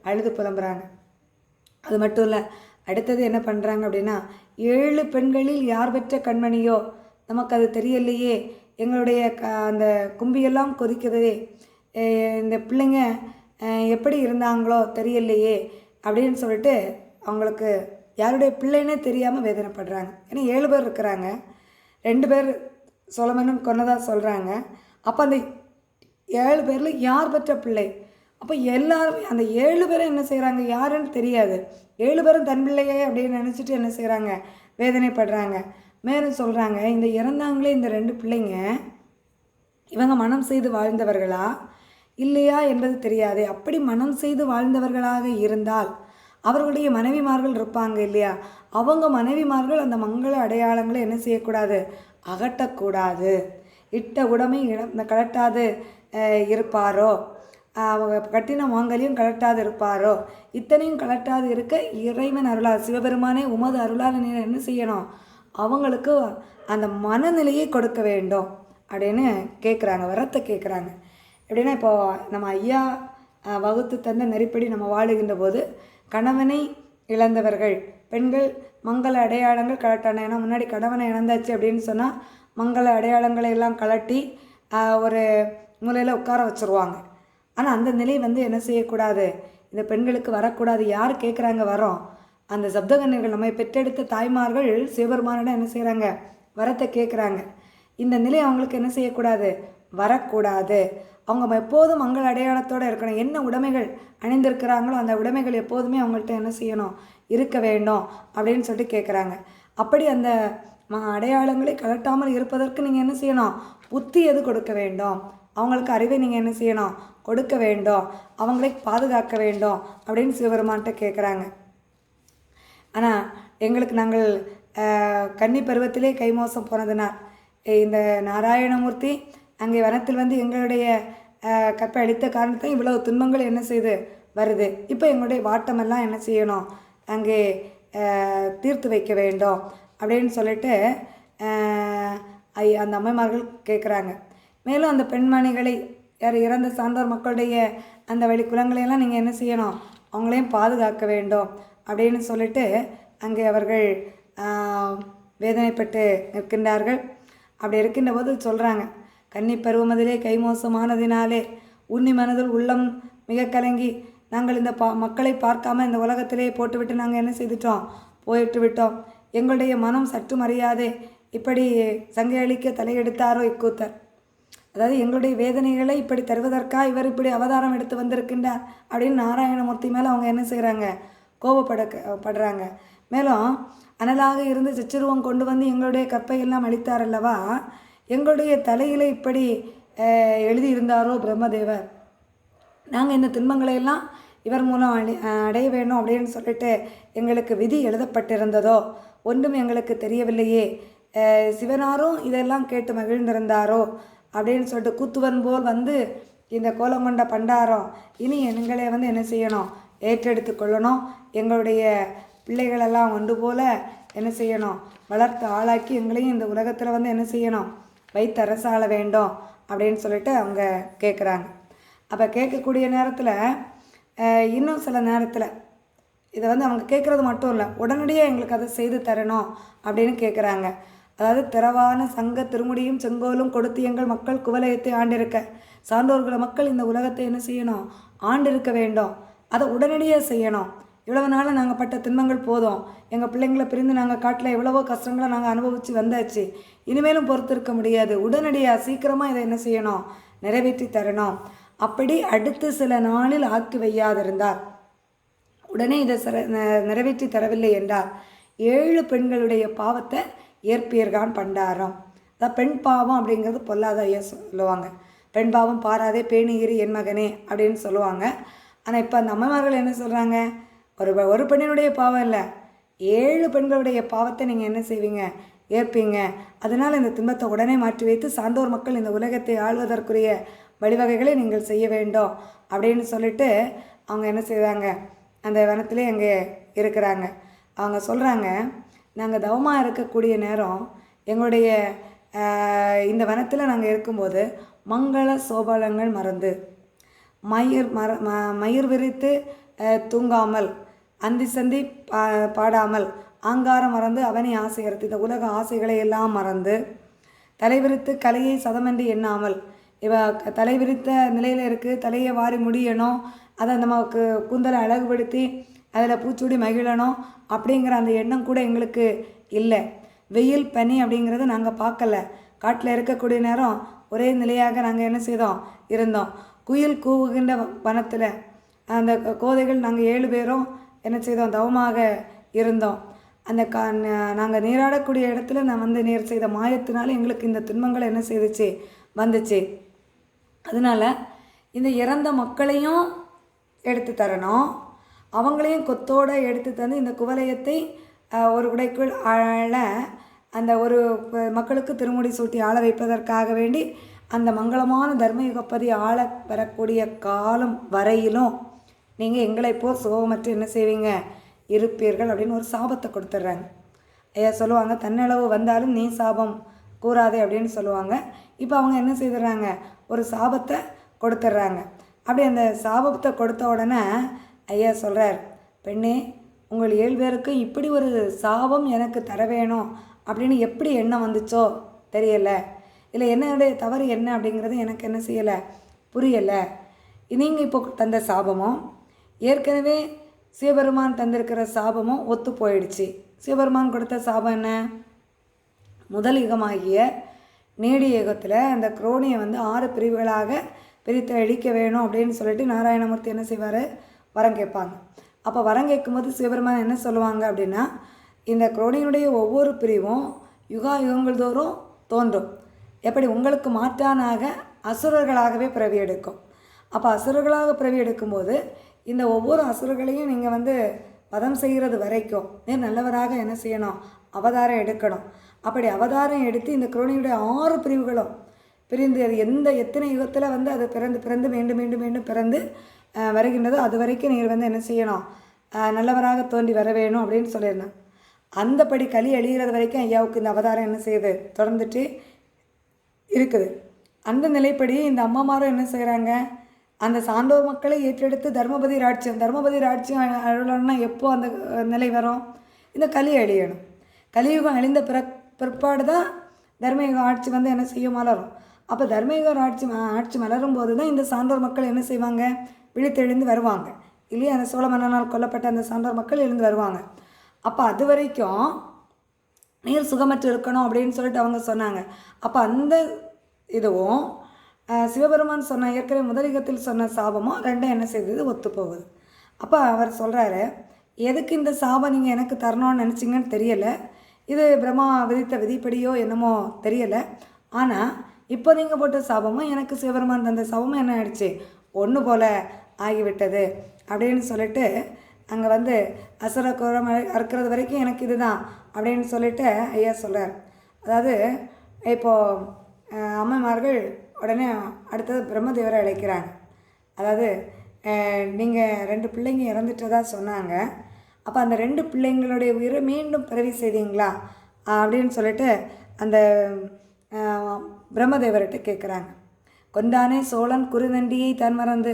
அழுது புலம்புறாங்க. அது மட்டும் இல்லை, அடுத்தது என்ன பண்ணுறாங்க அப்படின்னா, 7 பெண்களில் யார் பெற்ற கண்மணியோ நமக்கு அது தெரியலையே, எங்களுடைய அந்த கும்பியெல்லாம் கொதிக்கிறதே, இந்த பிள்ளைங்க எப்படி இருந்தாங்களோ தெரியலையே அப்படின்னு சொல்லிட்டு அவங்களுக்கு யாருடைய பிள்ளைன்னே தெரியாமல் வேதனைப்படுறாங்க. ஏன்னா 7 பேர் இருக்கிறாங்க, 2 பேர் சோழமன்னன் கொன்னதாக சொல்கிறாங்க. அப்போ அந்த 7 பேரில் யார் பெற்ற பிள்ளை? அப்போ எல்லாருமே அந்த 7 பேரும் என்ன செய்கிறாங்க, யாருன்னு தெரியாது. 7 பேரும் தன் பிள்ளையே அப்படின்னு நினச்சிட்டு என்ன செய்கிறாங்க, வேதனைப்படுறாங்க. மேலும் சொல்கிறாங்க, இந்த இறந்தாங்களே இந்த 2 பிள்ளைங்க இவங்க மனம் செய்து வாழ்ந்தவர்களா இல்லையா என்பது தெரியாது. அப்படி மனம் செய்து வாழ்ந்தவர்களாக இருந்தால் அவர்களுடைய மனைவிமார்கள் இருப்பாங்க இல்லையா, அவங்க மனைவிமார்கள் அந்த மங்கள அடையாளங்களை என்ன செய்யக்கூடாது, அகட்டக்கூடாது. இட்ட உடமை கலட்டாது இருப்பாரோ, அவங்க கட்டின மாங்கல்யம் கலட்டாது இருப்பாரோ, இத்தனையும் கலட்டாது இருக்க இறைவன் அருளால், சிவபெருமானே உமது அருளால் நீங்கள் என்ன செய்யணும், அவங்களுக்கு அந்த மனநிலையை கொடுக்க வேண்டும் அப்படின்னு கேட்குறாங்க, வரத்தை கேட்குறாங்க. எப்படின்னா, இப்போது நம்ம ஐயா வகுத்து தந்த நெறிப்படி நம்ம வாழுகின்ற போது கணவனை இழந்தவர்கள் பெண்கள் மங்கள அடையாளங்கள் கலட்டான, ஏன்னா முன்னாடி கணவனை இழந்தாச்சு அப்படின்னு சொன்னால் மங்கள அடையாளங்களை எல்லாம் கலட்டி ஒரு மூலையில் உட்கார வச்சுருவாங்க. ஆனால் அந்த நிலை வந்து என்ன செய்யக்கூடாது, இந்த பெண்களுக்கு வரக்கூடாது. யார் கேட்குறாங்க வரோம், அந்த சப்தகன்னியர்கள் நம்ம பெற்றெடுத்த தாய்மார்கள் சிவபெருமானிடம் என்ன செய்கிறாங்க, வரத்தை கேட்குறாங்க. இந்த நிலை அவங்களுக்கு என்ன செய்யக்கூடாது, வரக்கூடாது. அவங்க எப்போதும் மங்கள அடையாளத்தோடு இருக்கணும். என்ன உடைமைகள் அணிந்திருக்கிறாங்களோ அந்த உடைமைகள் எப்போதுமே அவங்கள்ட்ட என்ன செய்யணும், இருக்க வேண்டும் அப்படின்னு சொல்லிட்டு கேட்குறாங்க. அப்படி அந்த அடையாளங்களை கலட்டாமல் இருப்பதற்கு நீங்கள் என்ன செய்யணும், புத்தி எது கொடுக்க வேண்டும், அவங்களுக்கு அறிவை நீங்கள் என்ன செய்யணும், கொடுக்க வேண்டும், அவங்களை பாதுகாக்க வேண்டும் அப்படின்னு சிவபெருமான்கிட்ட கேட்குறாங்க. ஆனால் எங்களுக்கு நாங்கள் கன்னி பருவத்திலே கைமோசம் போனதுனால் இந்த நாராயணமூர்த்தி அங்கே வனத்தில் வந்து எங்களுடைய கற்பை அளித்த காரணத்தை இவ்வளவு துன்பங்கள் என்ன செய்து வருது. இப்போ எங்களுடைய வாட்டமெல்லாம் என்ன செய்யணும், அங்கே தீர்த்து வைக்க வேண்டும் அப்படின்னு சொல்லிட்டு அந்த அம்மைமார்கள் கேட்குறாங்க. மேலும் அந்த பெண்மணிகளை யார் இறந்த சான்றோர் மக்களுடைய அந்த வழி குலங்களையெல்லாம் நீங்கள் என்ன செய்யணும், அவங்களையும் பாதுகாக்க வேண்டும் அப்படின்னு சொல்லிட்டு அங்கே அவர்கள் வேதனைப்பட்டு நிற்கின்றார்கள். அப்படி இருக்கின்ற போது சொல்கிறாங்க, கன்னி பருவமதிலே கைமோசமானதினாலே உன்னி மனதில் உள்ளம் மிக கலங்கி நாங்கள் இந்த மக்களை பார்க்காம இந்த உலகத்திலே போட்டுவிட்டு நாங்கள் என்ன செய்துட்டோம், போயிட்டு விட்டோம். எங்களுடைய மனம் சற்று மறியாதே இப்படி சங்கை அளிக்க தலையெடுத்தாரோ இக்கூத்தர். அதாவது எங்களுடைய வேதனைகளை இப்படி தருவதற்காக இவர் இப்படி அவதாரம் எடுத்து வந்திருக்கின்றார் அப்படின்னு நாராயணமூர்த்தி மேலே அவங்க என்ன செய்கிறாங்க, கோபப்படுறாங்க. மேலும் அனலாக இருந்து சிச்சுருவம் கொண்டு வந்து எங்களுடைய கற்பையெல்லாம் அளித்தார் அல்லவா, எங்களுடைய தலையில் இப்படி எழுதியிருந்தாரோ பிரம்மதேவர், நாங்கள் இந்த துன்பங்களையெல்லாம் இவர் மூலம் அடைய வேணும் அப்படின்னு சொல்லிட்டு எங்களுக்கு விதி எழுதப்பட்டிருந்ததோ ஒன்றும் எங்களுக்கு தெரியவில்லையே, சிவனாரும் இதெல்லாம் கேட்டு மகிழ்ந்திருந்தாரோ அப்படின்னு சொல்லிட்டு கூத்துவன் போல் வந்து இந்த கோலங்கொண்ட பண்டாரம் இனி எங்களை வந்து என்ன செய்யணும், ஏற்றெடுத்து கொள்ளணும். எங்களுடைய பிள்ளைகளெல்லாம் ஒன்று போல் என்ன செய்யணும், வளர்த்து ஆளாக்கி எங்களையும் இந்த உலகத்தில் வந்து என்ன செய்யணும், வைத்து அரசாள வேண்டும் அப்படின்னு சொல்லிட்டு அவங்க கேட்குறாங்க. அப்போ கேட்கக்கூடிய நேரத்தில் இன்னும் சில நேரத்தில் இதை வந்து அவங்க கேட்குறது மட்டும் இல்லை, உடனடியாக எங்களுக்கு அதை செய்து தரணும் அப்படின்னு கேட்குறாங்க. அதாவது திறவான சங்க திருமுடியும் செங்கோலும் கொடுத்து எங்கள் மக்கள் குவலயத்தை ஆண்டிருக்க, சான்றோர்கள மக்கள் இந்த உலகத்தை என்ன செய்யணும், ஆண்டிருக்க வேண்டும், அதை உடனடியாக செய்யணும். இவ்வளவு நாள் நாங்கள் பட்ட துன்பங்கள் போதும், எங்கள் பிள்ளைங்களை பிரிந்து நாங்கள் காட்டில் எவ்வளவோ கஷ்டங்களை நாங்கள் அனுபவித்து வந்தாச்சு, இனிமேலும் பொறுத்திருக்க முடியாது, உடனடியாக சீக்கிரமாக இதை என்ன செய்யணும், நிறைவேற்றி தரணும். அப்படி அடுத்து சில நாளில் ஆக்கி வையாதிருந்தார், உடனே இதை நிறைவேற்றி தரவில்லை என்றார் 7 பெண்களுடைய பாவத்தை ஏற்பீர்கான் பண்டாரம். அதான் பெண் பாவம் அப்படிங்கிறது பொல்லாத ஐயா சொல்லுவாங்க. பெண் பாவம் பாராதே பேணியிரு என் மகனே அப்படின்னு சொல்லுவாங்க. ஆனால் இப்போ அந்த அம்மாமார்கள் என்ன சொல்கிறாங்க, ஒரு பெண்ணினுடைய பாவம் இல்லை, 7 பெண்களுடைய பாவத்தை நீங்கள் என்ன செய்வீங்க, ஏற்பீங்க. அதனால் இந்த துன்பத்தை உடனே மாற்றி வைத்து சான்றோர் மக்கள் இந்த உலகத்தை ஆள்வதற்குரிய வழிவகைகளை நீங்கள் செய்ய வேண்டும் அப்படின்னு சொல்லிட்டு அவங்க என்ன செய்தாங்க, அந்த வனத்திலே அங்கே இருக்கிறாங்க. அவங்க சொல்கிறாங்க, நாங்கள் தவமாக இருக்கக்கூடிய நேரம் எங்களுடைய இந்த வனத்தில் நாங்கள் இருக்கும்போது மங்கள சோபாலங்கள் மறந்து மயிர் விரித்து தூங்காமல் அந்தி சந்தி பாடாமல் ஆங்காரம் மறந்து அவனை ஆசையறுத்து இந்த உலக ஆசைகளை எல்லாம் மறந்து தலைவிரித்து கலையை சதமென்று எண்ணாமல் இவ தலைவிரித்த நிலையில் இருக்குது, தலையை வாரி முடியணும், அதை நமக்கு கூந்தலை அழகுபடுத்தி அதில் பூச்சூடி மகிழணும் அப்படிங்கிற அந்த எண்ணம் கூட எங்களுக்கு இல்லை. வெயில் பனி அப்படிங்கிறது நாங்கள் பார்க்கல. காட்டில் இருக்கக்கூடிய நேரம் ஒரே நிலையாக நாங்கள் என்ன செய்தோம் இருந்தோம். குயில் கூவுகின்ற வனத்தில் அந்த கோதைகள் நாங்கள் 7 பேரும் என்ன செய்தோம் தவமாக இருந்தோம். அந்த நாங்கள் நீராடக்கூடிய இடத்துல நான் வந்து நீர் செய்த மாயத்தினால எங்களுக்கு இந்த துன்பங்கள் என்ன செய்துச்சு வந்துச்சு. அதனால் இந்த இறந்த மக்களையும் எடுத்து தரணும், அவங்களையும் கொத்தோடு எடுத்து தந்து இந்த குவலயத்தை ஒரு உடைக்குள் ஆள அந்த ஒரு மக்களுக்கு திருமுடி சூட்டி ஆள வைப்பதற்காக வேண்டி அந்த மங்களமான தர்மயுகப்பதி ஆள பெறக்கூடிய காலம் வரையிலும் நீங்கள் எங்களை போல் சுகமற்று என்ன செய்வீங்க இருப்பீர்கள் அப்படின்னு ஒரு சாபத்தை கொடுத்துட்றாங்க. ஐயா சொல்லுவாங்க, தன்னளவு வந்தாலும் நீ சாபம் கூறாதே அப்படின்னு சொல்லுவாங்க. இப்போ அவங்க என்ன செய்துடுறாங்க, ஒரு சாபத்தை கொடுத்துட்றாங்க. அப்படி அந்த சாபத்தை கொடுத்த உடனே ஐயா சொல்கிறார், பெண்ணே உங்கள் 7 பேருக்கும் இப்படி ஒரு சாபம் எனக்கு தர வேணும் அப்படின்னு எப்படி எண்ணம் வந்துச்சோ தெரியலை, இல்லை என்னுடைய தவறு என்ன அப்படிங்கிறது எனக்கு என்ன செய்யலை புரியலை. நீங்கள் இப்போ தந்த சாபமும் ஏற்கனவே சிவபெருமான் தந்திருக்கிற சாபமும் ஒத்து போயிடுச்சு. சிவபெருமான் கொடுத்த சாபம் என்ன, முதல் யுகமாகிய நீடி யுகத்தில் அந்த குரோணியை வந்து 6 பிரிவுகளாக பிரித்து அழிக்க வேணும் அப்படின்னு சொல்லிட்டு நாராயணமூர்த்தி என்ன செய்வார், வரம் கேட்பாங்க. அப்போ வரம் கேட்கும்போது சிவபெருமான் என்ன சொல்லுவாங்க அப்படின்னா, இந்த குரோணியினுடைய ஒவ்வொரு பிரிவும் யுகங்கள் தோறும் தோன்றும். எப்படி உங்களுக்கு மாற்றானாக அசுரர்களாகவே பிறவி எடுக்கும். அப்போ அசுரர்களாக பிறவி எடுக்கும்போது இந்த ஒவ்வொரு அசுரர்களையும் நீங்கள் வந்து வதம் செய்கிறது வரைக்கும் நல்லவராக என்ன செய்யணும், அவதாரம் எடுக்கணும். அப்படி அவதாரம் எடுத்து இந்த குரோணியுடைய 6 பிரிவுகளும் பிரிந்து அது எத்தனை யுகத்தில் வந்து அது பிறந்து மீண்டும் மீண்டும் மீண்டும் பிறந்து வருகின்றதோ அது வரைக்கும் நீங்கள் வந்து என்ன செய்யணும், நல்லவராக தோன்றி வர வேணும் அப்படின்னு சொல்லியிருந்தேன். அந்தபடி களி அழிகிறது வரைக்கும் ஐயாவுக்கு இந்த அவதாரம் என்ன செய்யுது தொடர்ந்துட்டு இருக்குது. அந்த நிலைப்படி இந்த அம்மாமாரும் என்ன செய்கிறாங்க, அந்த சான்றோர் மக்களை ஏற்றெடுத்து தர்மபதி ராட்சியம் அருளணும்னா எப்போ அந்த நிலை வரும், இந்த களி அழியணும். கலியுகம் அழிந்த பிற்பாடு தான் தர்மயுக ஆட்சி வந்து என்ன செய்யும் மலரும். அப்போ தர்மயுக ஆட்சி மலரும் போது தான் இந்த சான்றோர் மக்கள் என்ன செய்வாங்க, விழித்தெழுந்து வருவாங்க இல்லையா. அந்த சோழ மன்னனால் கொல்லப்பட்ட அந்த சான்றோர் மக்கள் எழுந்து வருவாங்க. அப்போ அது வரைக்கும் நீர் சுகமற்று இருக்கணும் அப்படின்னு சொல்லிட்டு அவங்க சொன்னாங்க. அப்போ அந்த இதுவும் சிவபெருமான் சொன்ன ஏற்கனவே முதலிகத்தில் சொன்ன சாபமும் ரெண்டும் என்ன செய்தது ஒத்து போகுது. அப்போ அவர் சொல்கிறாரு, எதுக்கு இந்த சாபம் நீங்கள் எனக்கு தரணும்னு நினச்சிங்கன்னு தெரியலை, இது பிரம்மா விதித்த விதிப்படியோ என்னமோ தெரியலை, ஆனால் இப்போ நீங்கள் போட்ட சாபமும் எனக்கு சிவபெருமான் தந்த சாபமும் என்ன ஆயிடுச்சு ஒன்று போல் ஆகிவிட்டது அப்படின்னு சொல்லிட்டு அங்கே வந்து அசுரகுரம் அறுக்கிறது வரைக்கும் எனக்கு இதுதான் அப்படின்னு சொல்லிட்டு ஐயா சொல்கிறார். அதாவது இப்போது அம்மைமார்கள் உடனே அடுத்தது பிரம்மதேவரை அழைக்கிறாங்க. அதாவது நீங்கள் 2 பிள்ளைங்க இறந்துட்டதா சொன்னாங்க, அப்போ அந்த 2 பிள்ளைங்களுடைய உயிரை மீண்டும் பிறவி செய்தீங்களா அப்படின்னு சொல்லிட்டு அந்த பிரம்மதேவர்கிட்ட கேட்குறாங்க. கொண்டானே சோழன் குறுநண்டியை தன் மறந்து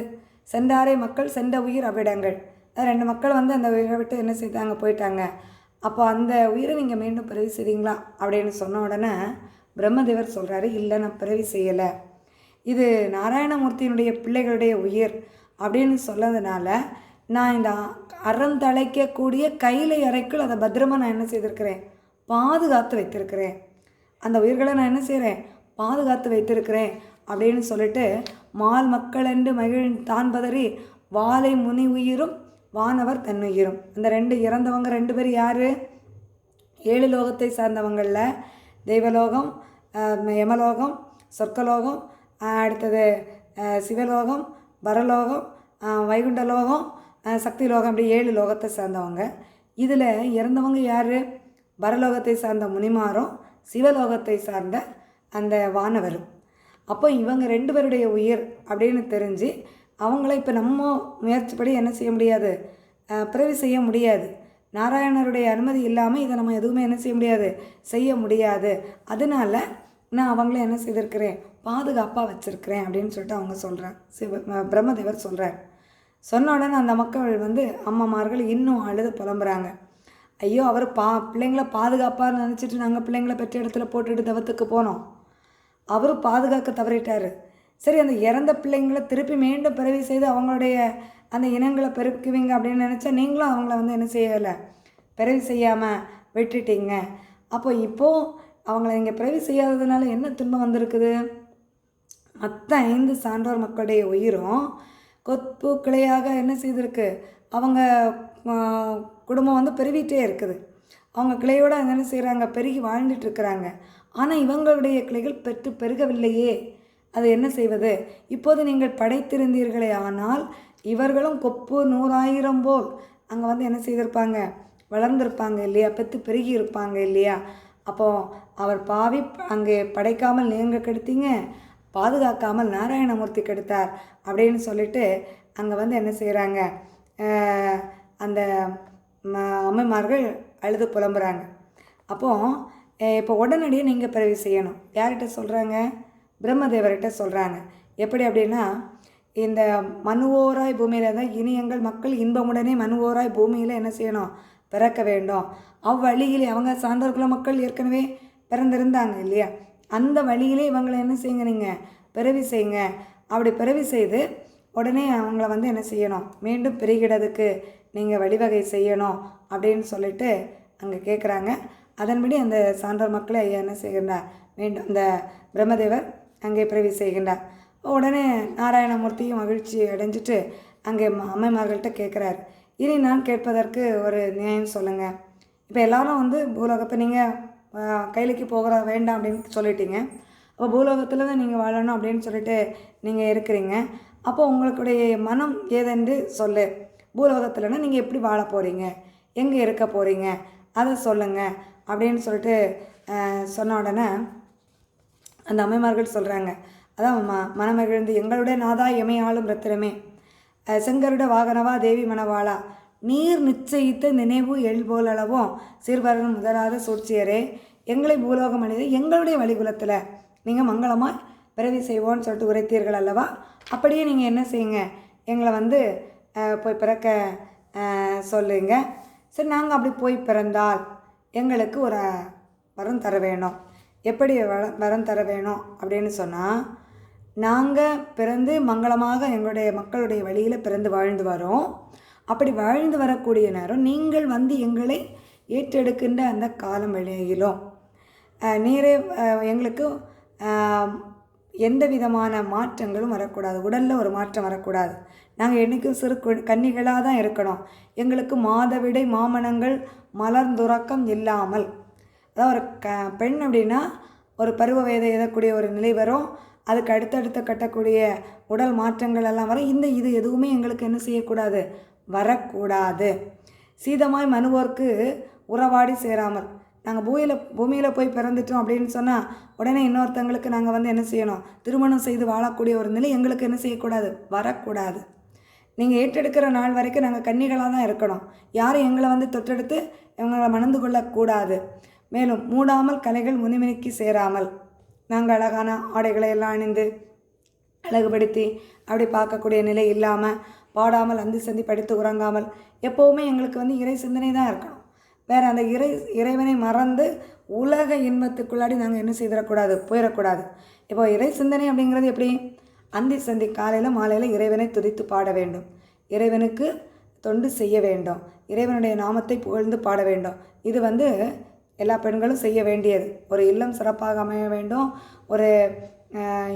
சென்றாரே மக்கள் சென்ற உயிர் அவ்விடங்கள். 2 மக்கள் வந்து அந்த உயிரை விட்டு என்ன செய்தாங்க போயிட்டாங்க. அப்போ அந்த உயிரை நீங்கள் மீண்டும் பிறவி செய்தீங்களா அப்படின்னு சொன்ன உடனே பிரம்மதேவர் சொல்கிறாரு, இல்லை நான் பிறவி செய்யலை, இது நாராயணமூர்த்தியினுடைய பிள்ளைகளுடைய உயிர் அப்படின்னு சொன்னதுனால நான் இந்த அறம் தழைக்கக்கூடிய கைலை அறைக்குள் அதை பத்திரமாக நான் என்ன செய்திருக்கிறேன், பாதுகாத்து வைத்திருக்கிறேன். அந்த உயிர்களை நான் என்ன செய்கிறேன், பாதுகாத்து வைத்திருக்கிறேன் அப்படின்னு சொல்லிட்டு மால் மக்கள் என்று மகிழ் தான் பதறி வாழை முனி உயிரும் வானவர் தன்னுயிரும். அந்த 2 இறந்தவங்க 2 பேர் யார், 7 லோகத்தை சார்ந்தவங்களில் தெய்வலோகம், யமலோகம், சொர்க்கலோகம், அடுத்தது சிவலோகம், பரலோகம், வைகுண்டலோகம், சக்தி லோகம், அப்படி 7 லோகத்தை சார்ந்தவங்க. இதில் இறந்தவங்க யார், பரலோகத்தை சார்ந்த முனிமாரும் சிவலோகத்தை சார்ந்த அந்த வானவரும். அப்போ இவங்க 2 பேருடைய உயிர் அப்படின்னு தெரிஞ்சு அவங்கள இப்போ நம்ம முயற்சிப்படி என்ன செய்ய முடியாது, பிறவி செய்ய முடியாது. நாராயணருடைய அனுமதி இல்லாமல் இதை நம்ம எதுவுமே என்ன செய்ய முடியாது, செய்ய முடியாது. அதனால நான் அவங்கள என்ன செய்திருக்கிறேன், பாதுகாப்பாக வச்சுருக்கிறேன் அப்படின்னு சொல்லிட்டு அவங்க சொல்கிறாங்க. பிரம்மதேவர் சொல்கிறார். சொன்ன உடனே அந்த மக்கள் அம்மாமார்கள் இன்னும் அழுது புலம்புறாங்க. ஐயோ, அவர் பிள்ளைங்கள பாதுகாப்பாக நினச்சிட்டு நாங்கள் பிள்ளைங்கள பெற்ற இடத்துல போட்டுட்டு தவத்துக்கு போனோம். அவரும் பாதுகாக்க தவறிட்டார். சரி, அந்த இறந்த பிள்ளைங்களை திருப்பி மீண்டும் பிறவி செய்து அவங்களுடைய அந்த இனங்களை பெருக்குவீங்க அப்படின்னு நினச்சா நீங்களும் அவங்கள என்ன செய்யலை, பிறவி செய்யாமல் விட்டுட்டீங்க. இப்போது அவங்கள இங்கே பிறவி செய்யாததுனால என்ன துன்பம் வந்திருக்குது? மற்ற 5 சான்றோர் மக்களுடைய உயிரும் கொப்பு கிளையாக என்ன செய்திருக்கு, அவங்க குடும்பம் பெருகிட்டே இருக்குது. அவங்க கிளையோடு என்ன செய்கிறாங்க, பெருகி வாழ்ந்துட்டுருக்குறாங்க. ஆனால் இவங்களுடைய கிளைகள் பெருகவில்லையே, அது என்ன செய்வது? இப்போது நீங்கள் படைத்திருந்தீர்களே, ஆனால் இவர்களும் கொப்பு 100,000 போல் அங்கே என்ன செய்திருப்பாங்க, வளர்ந்துருப்பாங்க இல்லையா, பெருகி இருப்பாங்க இல்லையா. அப்போது அவர் பாவி அங்கே படைக்காமல் நீங்கள் கெடுத்தீங்க, பாதுகாக்காமல் நாராயணமூர்த்தி கெடுத்தார் அப்படின்னு சொல்லிட்டு அங்கே என்ன செய்கிறாங்க, அந்த அம்மைமார்கள் அழுது புலம்புறாங்க. இப்போ உடனடியாக நீங்கள் பிறவி செய்யணும். யார்கிட்ட சொல்கிறாங்க? பிரம்மதேவர்கிட்ட சொல்கிறாங்க. எப்படி அப்படின்னா, இந்த மனுவோராய் பூமியில் தான் இனி எங்கள் மக்கள் இன்பமுடனே மனுவோராய் பூமியில் என்ன செய்யணும், பிறக்க வேண்டும். அவ்வழியிலே அவங்க சான்றோர்குல மக்கள் ஏற்கனவே பிறந்திருந்தாங்க இல்லையா, அந்த வழியிலே இவங்களை என்ன செய்யுங்க, நீங்கள் பிறவி செய்யுங்க. அப்படி பிறவி செய்து உடனே அவங்கள என்ன செய்யணும், மீண்டும் பெருகிடதுக்கு நீங்கள் வழிவகை செய்யணும் அப்படின்னு சொல்லிட்டு அங்கே கேட்குறாங்க. அதன்படி அந்த சான்றோர் மக்களை ஐயா என்ன செய்கின்றார், மீண்டும் அந்த பிரம்மதேவர் அங்கே பிறவி செய்கின்றார். உடனே நாராயணமூர்த்தியும் மகிழ்ச்சி அடைஞ்சிட்டு அங்கே அம்மைமார்கள்ட்ட கேட்குறாரு, இனி நான் கேட்பதற்கு ஒரு நியாயம் சொல்லுங்கள். இப்போ எல்லோரும் பூலோகத்தை நீங்கள் கையிலைக்கு போகிற வேண்டாம் அப்படின்னு சொல்லிட்டீங்க. அப்போ பூலோகத்தில் தான் நீங்கள் வாழணும் அப்படின்னு சொல்லிட்டு நீங்கள் இருக்கிறீங்க. அப்போ உங்களுடைய மனம் ஏதென்று சொல்லு. பூலோகத்தில்னா நீங்கள் எப்படி வாழ போகிறீங்க, எங்கே இருக்க போகிறீங்க, அதை சொல்லுங்கள் அப்படின்னு சொல்லிட்டு சொன்ன உடனே அந்த அம்மைமார்கள் சொல்கிறாங்க, அதான் மனமகிழ்ந்து எங்களுடைய நாதா எமையாளும் ரத்திரமே, செங்கருட வாகனவா தேவி மணவாளா, நீர் நிச்சயித்த நினைவு எழுபோலளவும் சீர்வரன் முதலாத சூழ்ச்சியரே, எங்களை பூலோகம் அணிந்து எங்களுடைய வழிகுலத்தில் நீங்கள் மங்களமாக பிறவி செய்வோன்னு சொல்லிட்டு உரைத்தீர்கள் அல்லவா, அப்படியே நீங்கள் என்ன செய்யுங்க, எங்களை போய் பிறக்க சொல்லுங்க. சரி, நாங்கள் அப்படி போய் பிறந்தால் எங்களுக்கு ஒரு வரம் தர வேணும். எப்படி வரம் தர வேணும் அப்படின்னு சொன்னால், நாங்கள் பிறந்து மங்களமாக எங்களுடைய மக்களுடைய வழியில் பிறந்து வாழ்ந்து வரோம். அப்படி வாழ்ந்து வரக்கூடிய நேரம் நீங்கள் எங்களை ஏற்றெடுக்கின்ற அந்த காலம் வெளியிலும் நீரே எங்களுக்கு எந்த விதமான மாற்றங்களும் வரக்கூடாது, உடலில் ஒரு மாற்றம் வரக்கூடாது. நாங்கள் என்றைக்கும் சிறு கன்னிகளாக தான் இருக்கணும். எங்களுக்கு மாதவிடை மாமனங்கள் மலர்ந்துறக்கம் இல்லாமல், அதாவது ஒரு பெண் அப்படின்னா ஒரு பருவ வயதை எழக்கூடிய ஒரு நிலை வரும். அதுக்கு அடுத்தடுத்து கட்டக்கூடிய உடல் மாற்றங்கள் எல்லாம் வரும். இது எதுவுமே எங்களுக்கு என்ன செய்யக்கூடாது, வரக்கூடாது. சீதமாய் மனுவோர்க்கு உறவாடி சேராமல், நாங்கள் பூமியில் போய் பிறந்துட்டோம் அப்படின்னு சொன்னால் உடனே இன்னொருத்தங்களுக்கு நாங்கள் என்ன செய்யணும், திருமணம் செய்து வாழக்கூடிய ஒரு நிலை எங்களுக்கு என்ன செய்யக்கூடாது, வரக்கூடாது. நீங்கள் ஏற்றெடுக்கிற நாள் வரைக்கும் நாங்கள் கன்னிகளாக தான் இருக்கணும். யாரும் எங்களை தொட்டெடுத்து எங்களை மணந்து கொள்ளக்கூடாது. மேலும் மூடாமல் கலைகள் முனிமினிக்கு சேராமல், நாங்கள் அழகான ஆடைகளை எல்லாம் அணிந்து அழகுபடுத்தி அப்படி பார்க்கக்கூடிய நிலை இல்லாமல், பாடாமல் அந்தி சந்தி படித்து உறங்காமல், எப்போவுமே எங்களுக்கு இறை சிந்தனை தான் இருக்கணும். வேறு அந்த இறைவனை மறந்து உலக இன்பத்துக்குள்ளாடி நாங்கள் என்ன செய்திடக்கூடாது, போயிடக்கூடாது. இப்போ இறை சிந்தனை அப்படிங்கிறது எப்படி, அந்தி சந்தி காலையில் மாலையில் இறைவனை துதித்து பாட வேண்டும், இறைவனுக்கு தொண்டு செய்ய வேண்டும், இறைவனுடைய நாமத்தை புகழ்ந்து பாட வேண்டும். இது எல்லா பெண்களும் செய்ய வேண்டியது. ஒரு இல்லம் சிறப்பாக அமைய வேண்டும், ஒரு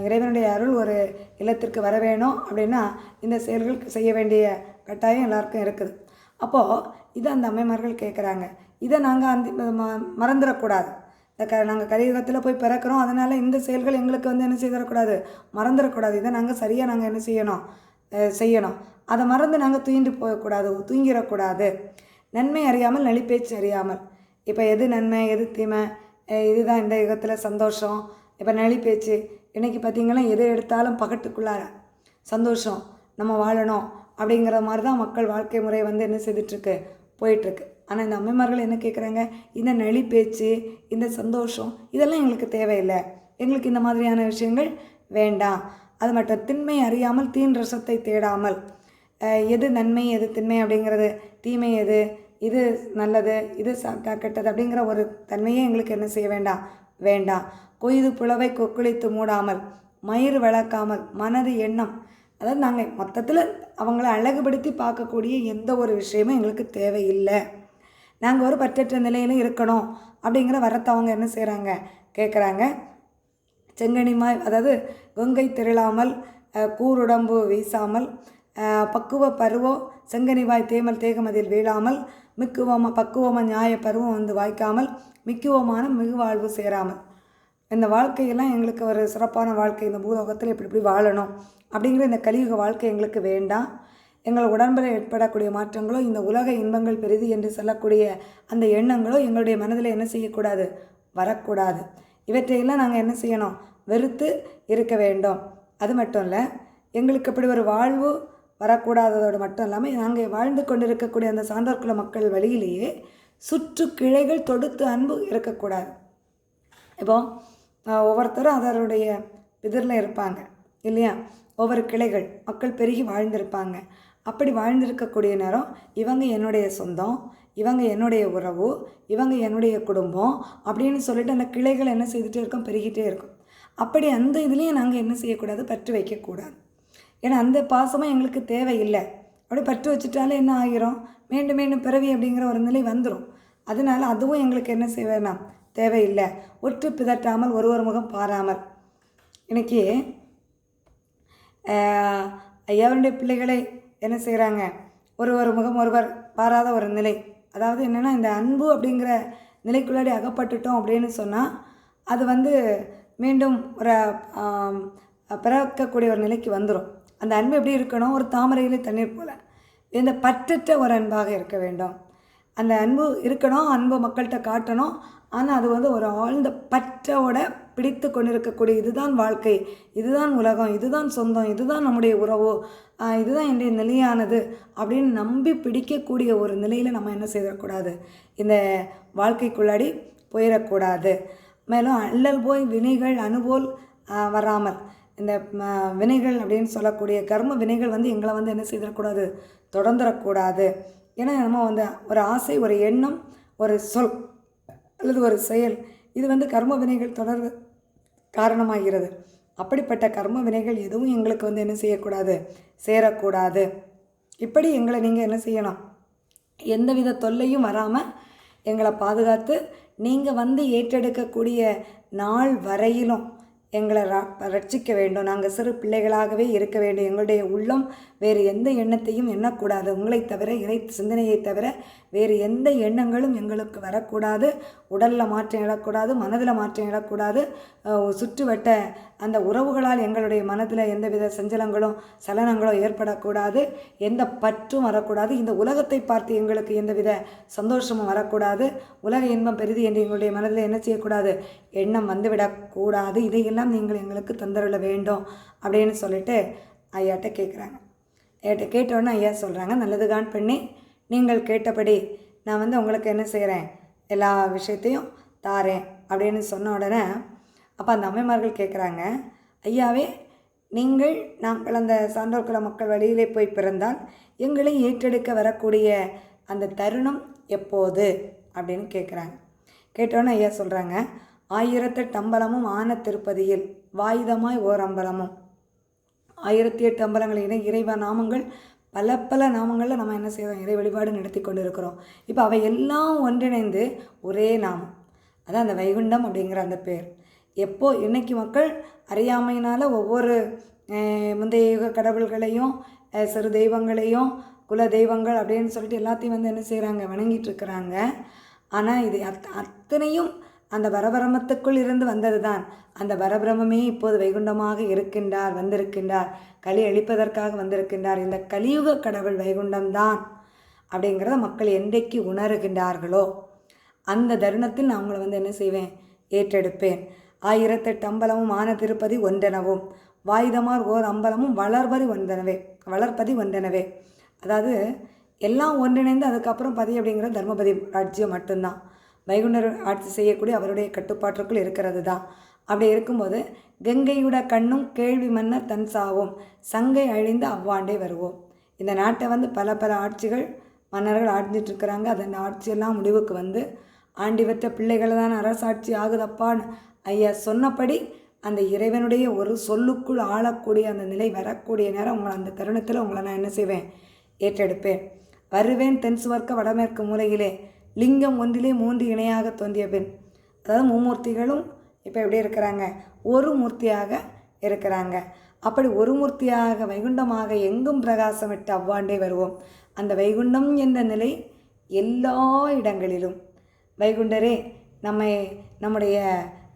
இறைவனுடைய அருள் ஒரு இல்லத்திற்கு வர வேணும் அப்படின்னா இந்த செயல்கள் செய்ய வேண்டிய கட்டாயம் எல்லாருக்கும் இருக்குது. அப்போது இதை அந்த அம்மைமார்கள் கேட்குறாங்க. இதை நாங்கள் மறந்துடக்கூடாது. நாங்கள் கலியுகத்தில் போய் பிறக்கிறோம், அதனால் இந்த செயல்கள் எங்களுக்கு என்ன செய்திடக்கூடாது, மறந்துடக்கூடாது. இதை நாங்கள் சரியாக என்ன செய்யணும். அதை மறந்து நாங்கள் தூங்கிடக்கூடாது. நன்மை அறியாமல் நலிப்பேச்சு அறியாமல். இப்போ எது நன்மை எது தீமை, இதுதான் இந்த யுகத்தில் சந்தோஷம், இப்போ நலிப்பேச்சு இன்றைக்கி பார்த்திங்கன்னா எதை எடுத்தாலும் பகட்டுக்குள்ளார சந்தோஷம், நம்ம வாழணும் அப்படிங்கிற மாதிரி தான் மக்கள் வாழ்க்கை முறை வந்து என்ன செய்துட்ருக்கு, போயிட்டுருக்கு. ஆனால் இந்த அம்மைமார்கள் என்ன கேட்குறாங்க, இந்த நெளி பேச்சு, இந்த சந்தோஷம் இதெல்லாம் எங்களுக்கு தேவையில்லை, எங்களுக்கு இந்த மாதிரியான விஷயங்கள் வேண்டாம். அது மட்டும் திண்மை அறியாமல் தீன் ரசத்தை தேடாமல், எது நன்மை எது திண்மை அப்படிங்கிறது, தீமை எது, இது நல்லது இது கெட்டது அப்படிங்கிற ஒரு தன்மையே எங்களுக்கு என்ன செய்ய வேண்டாம், வேண்டாம். கொய்து புலவை கொக்குளித்து மூடாமல், மயிர் வளர்க்காமல், மனது எண்ணம், அதாவது நாங்கள் மொத்தத்தில் அவங்கள அழகுபடுத்தி பார்க்கக்கூடிய எந்த ஒரு விஷயமும் எங்களுக்கு தேவையில்லை. நாங்கள் ஒரு பற்றற்ற நிலையில் இருக்கணும் அப்படிங்கிற வரத்தை அவங்க என்ன செய்கிறாங்க, கேட்குறாங்க. செங்கனிமாய், அதாவது கங்கை திரளாமல் கூருடம்பு வீசாமல், பக்குவ பருவோ செங்கனிவாய் தேமல் தேகமதில் வீழாமல், பக்குவமாக நியாய பருவம் வந்து வாய்க்காமல், மிக்குவமான மிகு வாழ்வு சேராமல். இந்த வாழ்க்கையெல்லாம் எங்களுக்கு ஒரு சிறப்பான வாழ்க்கை, இந்த பூலோகத்தில் இப்படி இப்படி வாழணும் அப்படிங்கிற இந்த கலியுக வாழ்க்கை எங்களுக்கு வேண்டாம். எங்கள் உடம்பில் ஏற்படக்கூடிய மாற்றங்களோ, இந்த உலக இன்பங்கள் பெரிது என்று சொல்லக்கூடிய அந்த எண்ணங்களோ எங்களுடைய மனதில் என்ன செய்யக்கூடாது, வரக்கூடாது. இவற்றையெல்லாம் நாங்கள் என்ன செய்யணும், வெறுத்து இருக்க வேண்டும். அது மட்டும் இல்லை, எங்களுக்கு அப்படி ஒரு வாழ்வு வரக்கூடாததோடு மட்டும் இல்லாமல் நாங்கள் வாழ்ந்து கொண்டிருக்கக்கூடிய அந்த சான்றோர்குல மக்கள் வழியிலேயே சுற்று கிளைகள் தொடுத்து அன்பு இருக்கக்கூடாது. இப்போது ஒவ்வொருத்தரும் அதனுடைய எதிரில் இருப்பாங்க இல்லையா, ஒவ்வொரு கிளைகள் மக்கள் பெருகி வாழ்ந்திருப்பாங்க. அப்படி வாழ்ந்திருக்கக்கூடிய நேரம் இவங்க என்னுடைய சொந்தம், இவங்க என்னுடைய உறவு, இவங்க என்னுடைய குடும்பம் அப்படின்னு சொல்லிட்டு அந்த கிளைகள் என்ன செய்துகிட்டே இருக்கும், பெருகிட்டே இருக்கும். அப்படி அந்த இதுலேயும் நாங்கள் என்ன செய்யக்கூடாது, பற்று வைக்கக்கூடாது. ஏன்னா அந்த பாசமாக எங்களுக்கு தேவையில்லை. அப்படி பற்று வச்சுட்டாலே என்ன ஆகிரும், மீண்டும் மீண்டும் பிறவி அப்படிங்கிற ஒரு நிலை வந்துடும். அதனால் அதுவும் எங்களுக்கு என்ன செய்ய வேணாம், தேவையில்லை. ஒற்று பிதட்டாமல் ஒருவர் முகம் பாராமல். இன்றைக்கி ஐயாவுடைய பிள்ளைகளை என்ன செய்கிறாங்க, ஒரு முகம் ஒருவர் பாராத ஒரு நிலை. அதாவது என்னென்னா, இந்த அன்பு அப்படிங்கிற நிலைக்குள்ளாடி அகப்பட்டுட்டோம் அப்படின்னு சொன்னால் அது வந்து மீண்டும் ஒரு பிறக்கக்கூடிய ஒரு நிலைக்கு வந்துடும். அந்த அன்பு எப்படி இருக்கணும், ஒரு தாமரையிலே தண்ணீர் போல் இந்த பற்றற்ற ஒரு அன்பாக இருக்க வேண்டும். அந்த அன்பு இருக்கணும், அன்பு மக்கள்கிட்ட காட்டணும். ஆனால் அது வந்து ஒரு ஆழ்ந்த பற்றோட பிடித்து கொண்டிருக்கக்கூடிய, இதுதான் வாழ்க்கை, இதுதான் உலகம், இதுதான் சொந்தம், இதுதான் நம்முடைய உறவு, இதுதான் என்னுடைய நிலையானது அப்படின்னு நம்பி பிடிக்கக்கூடிய ஒரு நிலையில் நம்ம என்ன செய்யக்கூடாது, இந்த வாழ்க்கைக்குள்ளாடி போயிடக்கூடாது. மேலும் அல்லல் போய் வினைகள் அனுபோல் வராமல், இந்த வினைகள் அப்படின்னு சொல்லக்கூடிய கர்ம வினைகள் வந்து எங்களை வந்து என்ன செய்திடக்கூடாது, தொடர்ந்துடக்கூடாது. ஏன்னா நம்ம வந்து ஒரு ஆசை, ஒரு எண்ணம், ஒரு சொல் அல்லது ஒரு செயல், இது வந்து கர்ம வினைகள் தொடர்ந்து காரணமாகிறது. அப்படிப்பட்ட கர்ம வினைகள் எதுவும் எங்களுக்கு வந்து என்ன செய்யக்கூடாது, சேரக்கூடாது. இப்படி எங்களை நீங்கள் என்ன செய்யணும், எந்தவித தொல்லையும் வராமல் எங்களை பாதுகாத்து நீங்கள் வந்து ஏற்றெடுக்கக்கூடிய நாள் வரையிலும் எங்களை ரட்சிக்க வேண்டும். நாங்கள் சிறு பிள்ளைகளாகவே இருக்க வேண்டும். எங்களுடைய உள்ளம் வேறு எந்த எண்ணத்தையும் எண்ணக்கூடாது. உங்களை தவிர, இறை சிந்தனையை தவிர வேறு எந்த எண்ணங்களும் எங்களுக்கு வரக்கூடாது. உடலில் மாற்றம் எழக்கூடாது, மனதில் மாற்றம் எழக்கூடாது. சுற்றுவட்ட அந்த உறவுகளால் எங்களுடைய மனதில் எந்தவித சஞ்சலங்களும் சலனங்களும் ஏற்படக்கூடாது. எந்த பற்றும் வரக்கூடாது. இந்த உலகத்தை பார்த்து எங்களுக்கு எந்தவித சந்தோஷமும் வரக்கூடாது. உலக இன்பம் பெரிது என்று எங்களுடைய மனதில் என்ன செய்யக்கூடாது, எண்ணம் வந்துவிடக்கூடாது. இதையெல்லாம் நீங்கள் எங்களுக்கு தந்தருள வேண்டும் அப்படின்னு சொல்லிட்டு ஐயாட்ட கேட்குறாங்க. ஐயாட்ட கேட்டோடனே ஐயா சொல்கிறாங்க, நல்லதுதான் பெண்ணே, நீங்கள் கேட்டபடி நான் வந்து உங்களுக்கு என்ன செய்கிறேன், எல்லா விஷயத்தையும் தாரேன் அப்படின்னு சொன்ன உடனே அப்போ அந்த அம்மைமார்கள் கேட்குறாங்க, ஐயாவே நாங்கள் அந்த சான்றோர்குல மக்கள் வழியிலே போய் பிறந்தால் எங்களை ஏற்றெடுக்க வரக்கூடிய அந்த தருணம் எப்போது அப்படின்னு கேட்குறாங்க. கேட்டோன்னே ஐயா சொல்கிறாங்க, 1008 அம்பலமும் ஆன திருப்பதியில் வாயுதமாய் ஓர் அம்பலமும். 1008 அம்பலங்களிலே இறைவ நாமங்கள் பல நாமங்களில் நம்ம என்ன செய்கிறோம், இறை வழிபாடு நடத்தி கொண்டு இருக்கிறோம். இப்போ அவை எல்லாம் ஒன்றிணைந்து ஒரே நாமம், அதான் அந்த வைகுண்டம் அப்படிங்கிற அந்த பேர். இன்னைக்கு மக்கள் அறியாமையினால் ஒவ்வொரு முந்தைய யுக கடவுள்களையும் சிறு தெய்வங்களையும் குல தெய்வங்கள் அப்படின்னு சொல்லிட்டு எல்லாத்தையும் வந்து என்ன செய்கிறாங்க, வணங்கிட்டு இருக்கிறாங்க. ஆனால் இது அத்தனையும் அந்த பரபிரமத்துக்குள் இருந்து வந்தது தான். அந்த பரபிரமே இப்போது வைகுண்டமாக வந்திருக்கின்றார், களி அழிப்பதற்காக வந்திருக்கின்றார். இந்த கலியுக கடவுள் வைகுண்டம்தான் அப்படிங்கிறத மக்கள் என்றைக்கு உணர்கின்றார்களோ அந்த தருணத்தில் நான் அவங்கள வந்து என்ன செய்வேன், ஏற்றெடுப்பேன். ஆயிரத்தெட்டு அம்பலமும் ஆன திருப்பதி ஒன்றெனவும் வாயுதமார் ஓர் அம்பலமும் வளர்ப்பதி ஒன்றெனவே. அதாவது எல்லாம் ஒன்றிணைந்து அதுக்கப்புறம் பதி அப்படிங்கிற தர்மபதி ராஜ்யம் மட்டும்தான். வைகுண்டர் ஆட்சி செய்யக்கூடிய அவருடைய கட்டுப்பாட்டிற்குள் இருக்கிறது தான். அப்படி இருக்கும்போது கங்கையுட கண்ணும் கேள்வி மன்னர் தன் சாவும் சங்கை அழிந்து அவ்வாண்டே வருவோம். இந்த நாட்டை பல ஆட்சிகள் மன்னர்கள் ஆட்சிட்டுருக்கிறாங்க. அந்த ஆட்சியெல்லாம் முடிவுக்கு ஆண்டி பெற்ற பிள்ளைகள் தான் அரசாட்சி ஆகுதப்பான்னு ஐயா சொன்னபடி அந்த இறைவனுடைய ஒரு சொல்லுக்குள் ஆளக்கூடிய அந்த நிலை வரக்கூடிய நேரம் அந்த தருணத்தில் உங்களை நான் என்ன செய்வேன், ஏற்றெடுப்பேன். வருவேன் தென் சுவர்க்க வடமேற்கு மூலையிலே லிங்கம் ஒன்றிலே 3 இணையாக தோன்றிய பெண். அதாவது மும்மூர்த்திகளும் இப்போ எப்படி இருக்கிறாங்க, ஒரு மூர்த்தியாக இருக்கிறாங்க. அப்படி ஒரு மூர்த்தியாக வைகுண்டமாக எங்கும் பிரகாசமிட்டு அவ்வாண்டே வருவோம். அந்த வைகுண்டம் என்ற நிலை எல்லா இடங்களிலும் வைகுண்டரே நம்முடைய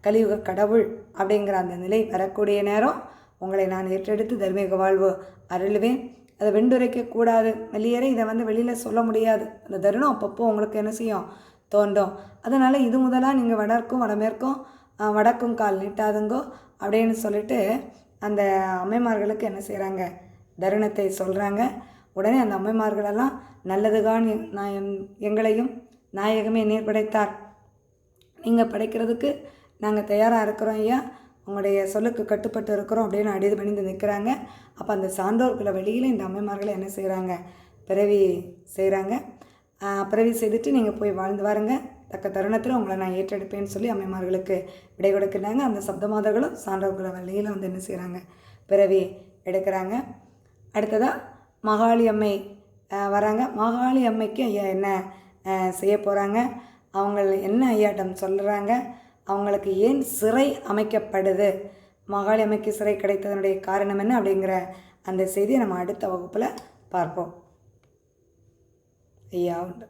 கலியுக கடவுள் அப்படிங்கிற அந்த நிலை வரக்கூடிய நேரம் உங்களை நான் ஏற்றெடுத்து தர்மீக வாழ்வு அருள்வேன். அதை வெண்டுரைக்கக்கூடாது, வெளியேற இதை வெளியில் சொல்ல முடியாது. அந்த தருணம் அப்பப்போ உங்களுக்கு என்ன செய்யும், தோன்றும். அதனால் இது முதலாக நீங்கள் வடக்கும் வடமேற்கும் வடக்கும் கால் நீட்டாதுங்கோ அப்படின்னு சொல்லிட்டு அந்த அம்மைமார்களுக்கு என்ன செய்கிறாங்க, தருணத்தை சொல்கிறாங்க. உடனே அந்த அம்மைமார்களெல்லாம் நல்லதுகான் எங்களையும் நாயகமே நீர் படைத்தார், நீங்கள் படைக்கிறதுக்கு நாங்கள் தயாராக இருக்கிறோம் ஐயா, உங்களுடைய சொல்லுக்கு கட்டுப்பட்டு இருக்கிறோம் அப்படின்னு அடிது பணிந்து நிற்கிறாங்க. அப்போ அந்த சான்றோர்களை வெளியில் இந்த அம்மைமார்களை என்ன செய்கிறாங்க, பிறவி செய்கிறாங்க. பிறவி செய்துட்டு நீங்கள் போய் வாழ்ந்து வாருங்க, தக்க தருணத்தில் உங்களை நான் ஏற்றெடுப்பேன்னு சொல்லி அம்மைமார்களுக்கு விடை கொடுக்குறாங்க. அந்த சப்தமாதர்களும் சான்றோர்களை வெளியில் என்ன செய்கிறாங்க, பிறவி எடுக்கிறாங்க. அடுத்ததாக மகாளி அம்மை வராங்க. மகாளி அம்மைக்கு ஐயா என்ன செய்ய போகிறாங்க, அவங்க என்ன ஐயாட்டம் சொல்கிறாங்க, அவங்களுக்கு ஏன் சிறை அமைக்கப்படுது, மகாளி அம்மைக்கு சிறை கிடைத்ததனுடைய காரணம் என்ன அப்படிங்கிற அந்த செய்தியை நம்ம அடுத்த வகுப்பில் பார்ப்போம். ஐயா உண்டு.